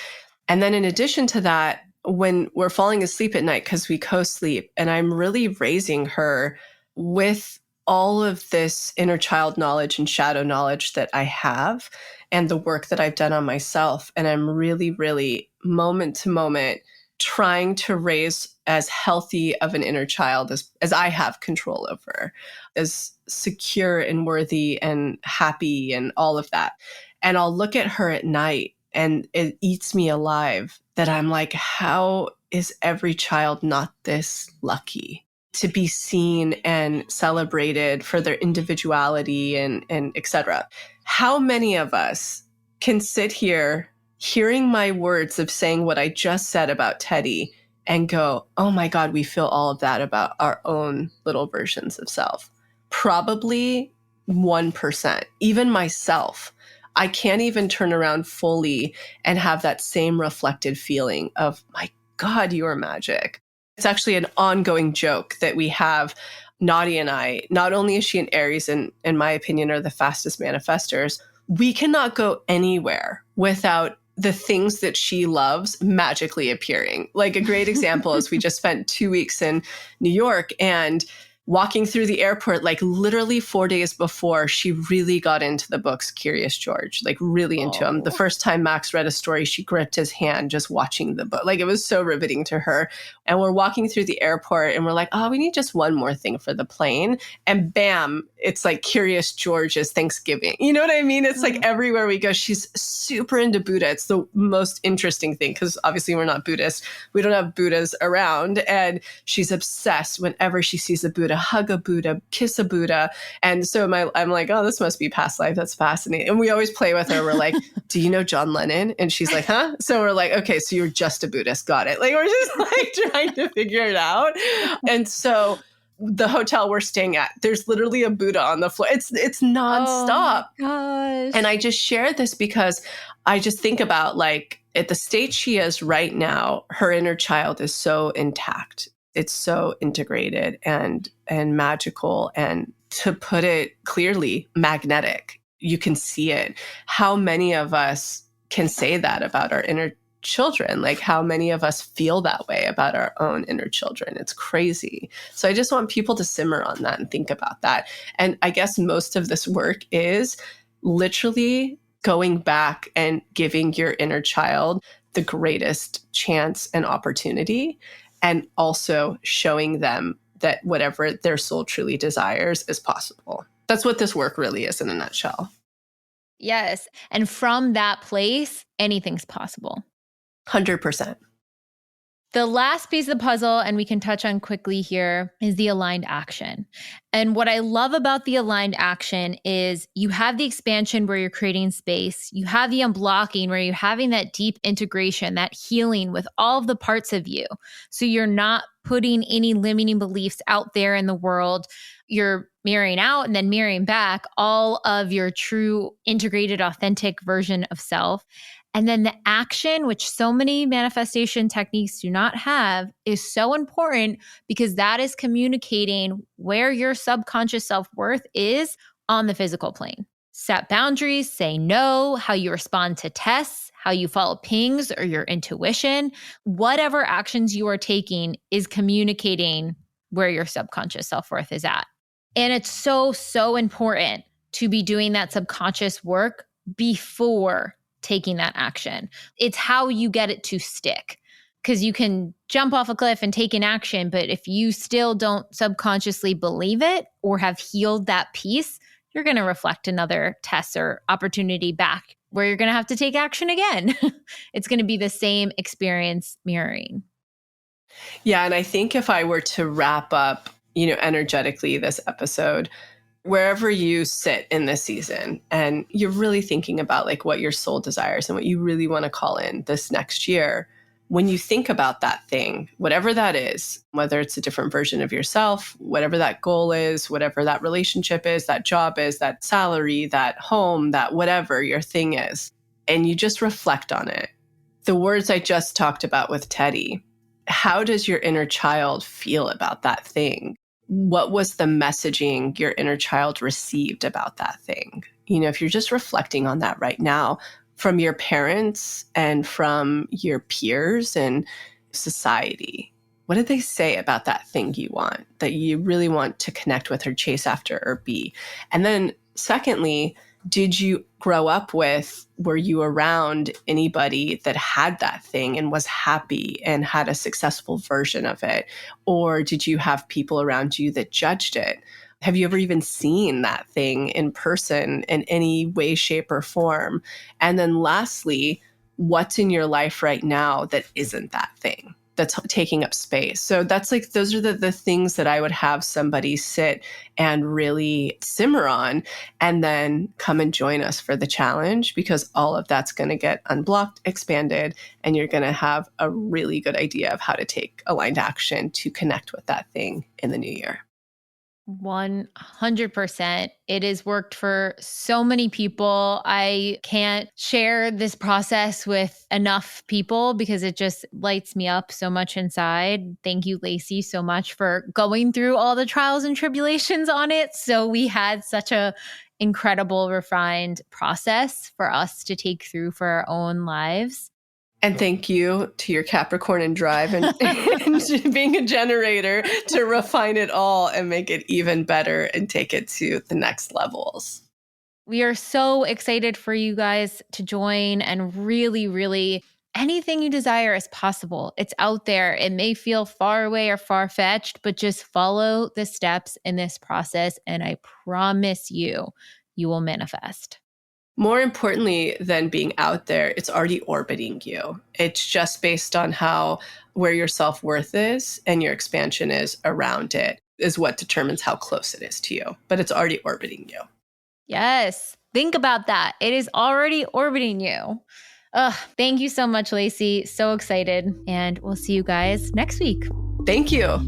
then in addition to that, when we're falling asleep at night, because we co-sleep, and I'm really raising her with all of this inner child knowledge and shadow knowledge that I have and the work that I've done on myself. And I'm really, really moment to moment trying to raise as healthy of an inner child as I have control over, as secure and worthy and happy and all of that. And I'll look at her at night and it eats me alive that I'm like, how is every child not this lucky to be seen and celebrated for their individuality and et cetera? How many of us can sit here hearing my words of saying what I just said about Teddy and go, oh my God, we feel all of that about our own little versions of self? Probably 1%, even myself. I can't even turn around fully and have that same reflected feeling of, my God, you are magic. It's actually an ongoing joke that we have. Nadia and I, not only is she an Aries and in my opinion are the fastest manifestors, we cannot go anywhere without the things that she loves magically appearing. Like a great example is we just spent 2 weeks in New York and walking through the airport, like literally 4 days before, she really got into the books Curious George, like really into him. The first time Max read a story, she gripped his hand just watching the book. Like it was so riveting to her. And we're walking through the airport and we're like, oh, we need just one more thing for the plane. And bam, it's like Curious George's Thanksgiving. You know what I mean? It's like everywhere we go, she's super into Buddha. It's the most interesting thing because obviously we're not Buddhists. We don't have Buddhas around. And she's obsessed whenever she sees a Buddha, hug a Buddha, kiss a Buddha. And so I'm like, oh, this must be past life. That's fascinating. And we always play with her. We're like, do you know John Lennon? And she's like, huh? So we're like, okay, so you're just a Buddhist. Got it. Like we're just like trying to figure it out. And so the hotel we're staying at, there's literally a Buddha on the floor. It's nonstop.
Oh my gosh.
And I just share this because I just think about like at the state she is right now, her inner child is so intact. It's so integrated and magical, and to put it clearly, magnetic. You can see it. How many of us can say that about our inner children? Like how many of us feel that way about our own inner children? It's crazy. So I just want people to simmer on that and think about that. And I guess most of this work is literally going back and giving your inner child the greatest chance and opportunity, and also showing them that whatever their soul truly desires is possible. That's what this work really is in a nutshell.
Yes. And from that place, anything's possible.
100%.
The last piece of the puzzle, and we can touch on quickly here, is the aligned action. And what I love about the aligned action is you have the expansion where you're creating space. You have the unblocking where you're having that deep integration, that healing with all of the parts of you. So you're not putting any limiting beliefs out there in the world. You're mirroring out and then mirroring back all of your true integrated, authentic version of self. And then the action, which so many manifestation techniques do not have, is so important because that is communicating where your subconscious self-worth is on the physical plane. Set boundaries, say no, how you respond to tests, how you follow pings or your intuition. Whatever actions you are taking is communicating where your subconscious self-worth is at. And it's so, so important to be doing that subconscious work before taking that action. It's how you get it to stick. Because you can jump off a cliff and take an action, but if you still don't subconsciously believe it or have healed that piece, you're going to reflect another test or opportunity back where you're going to have to take action again. It's going to be the same experience mirroring.
Yeah. And I think if I were to wrap up, energetically this episode, wherever you sit in this season and you're really thinking about like what your soul desires and what you really want to call in this next year, when you think about that thing, whatever that is, whether it's a different version of yourself, whatever that goal is, whatever that relationship is, that job is, that salary, that home, that whatever your thing is, and you just reflect on it. The words I just talked about with Teddy, how does your inner child feel about that thing? What was the messaging your inner child received about that thing? If you're just reflecting on that right now from your parents and from your peers and society, What did they say about that thing you want, that you really want to connect with or chase after or be? And then secondly, did you grow up with, were you around anybody that had that thing and was happy and had a successful version of it? Or did you have people around you that judged it? Have you ever even seen that thing in person in any way, shape, or form? And then lastly, what's in your life right now that isn't that thing that's taking up space? So that's like, those are the things that I would have somebody sit and really simmer on, and then come and join us for the challenge, because all of that's going to get unblocked, expanded, and you're going to have a really good idea of how to take aligned action to connect with that thing in the new year.
100%. It has worked for so many people. I can't share this process with enough people because it just lights me up so much inside. Thank you, Lacy, so much for going through all the trials and tribulations on it. So we had such a incredible, refined process for us to take through for our own lives.
And thank you to your Capricorn and Drive and being a generator to refine it all and make it even better and take it to the next levels.
We are so excited for you guys to join, and really, really anything you desire is possible. It's out there. It may feel far away or far-fetched, but just follow the steps in this process, and I promise you, you will manifest.
More importantly than being out there, it's already orbiting you. It's just based on where your self-worth is and your expansion is around it is what determines how close it is to you. But it's already orbiting you.
Yes. Think about that. It is already orbiting you. Thank you so much, Lacy. So excited. And we'll see you guys next week.
Thank you.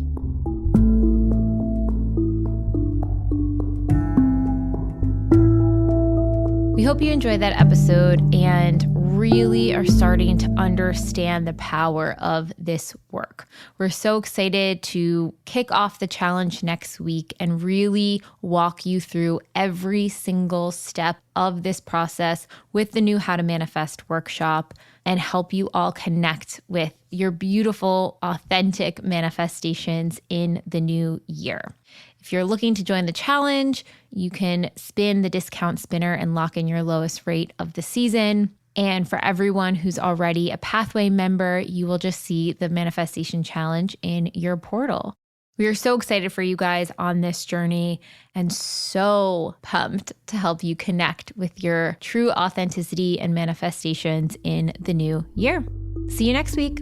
We hope you enjoyed that episode and really are starting to understand the power of this work. We're so excited to kick off the challenge next week and really walk you through every single step of this process with the new How to Manifest workshop and help you all connect with your beautiful, authentic manifestations in the new year. If you're looking to join the challenge, you can spin the discount spinner and lock in your lowest rate of the season. And for everyone who's already a Pathway member, you will just see the manifestation challenge in your portal. We are so excited for you guys on this journey and so pumped to help you connect with your true authenticity and manifestations in the new year. See you next week.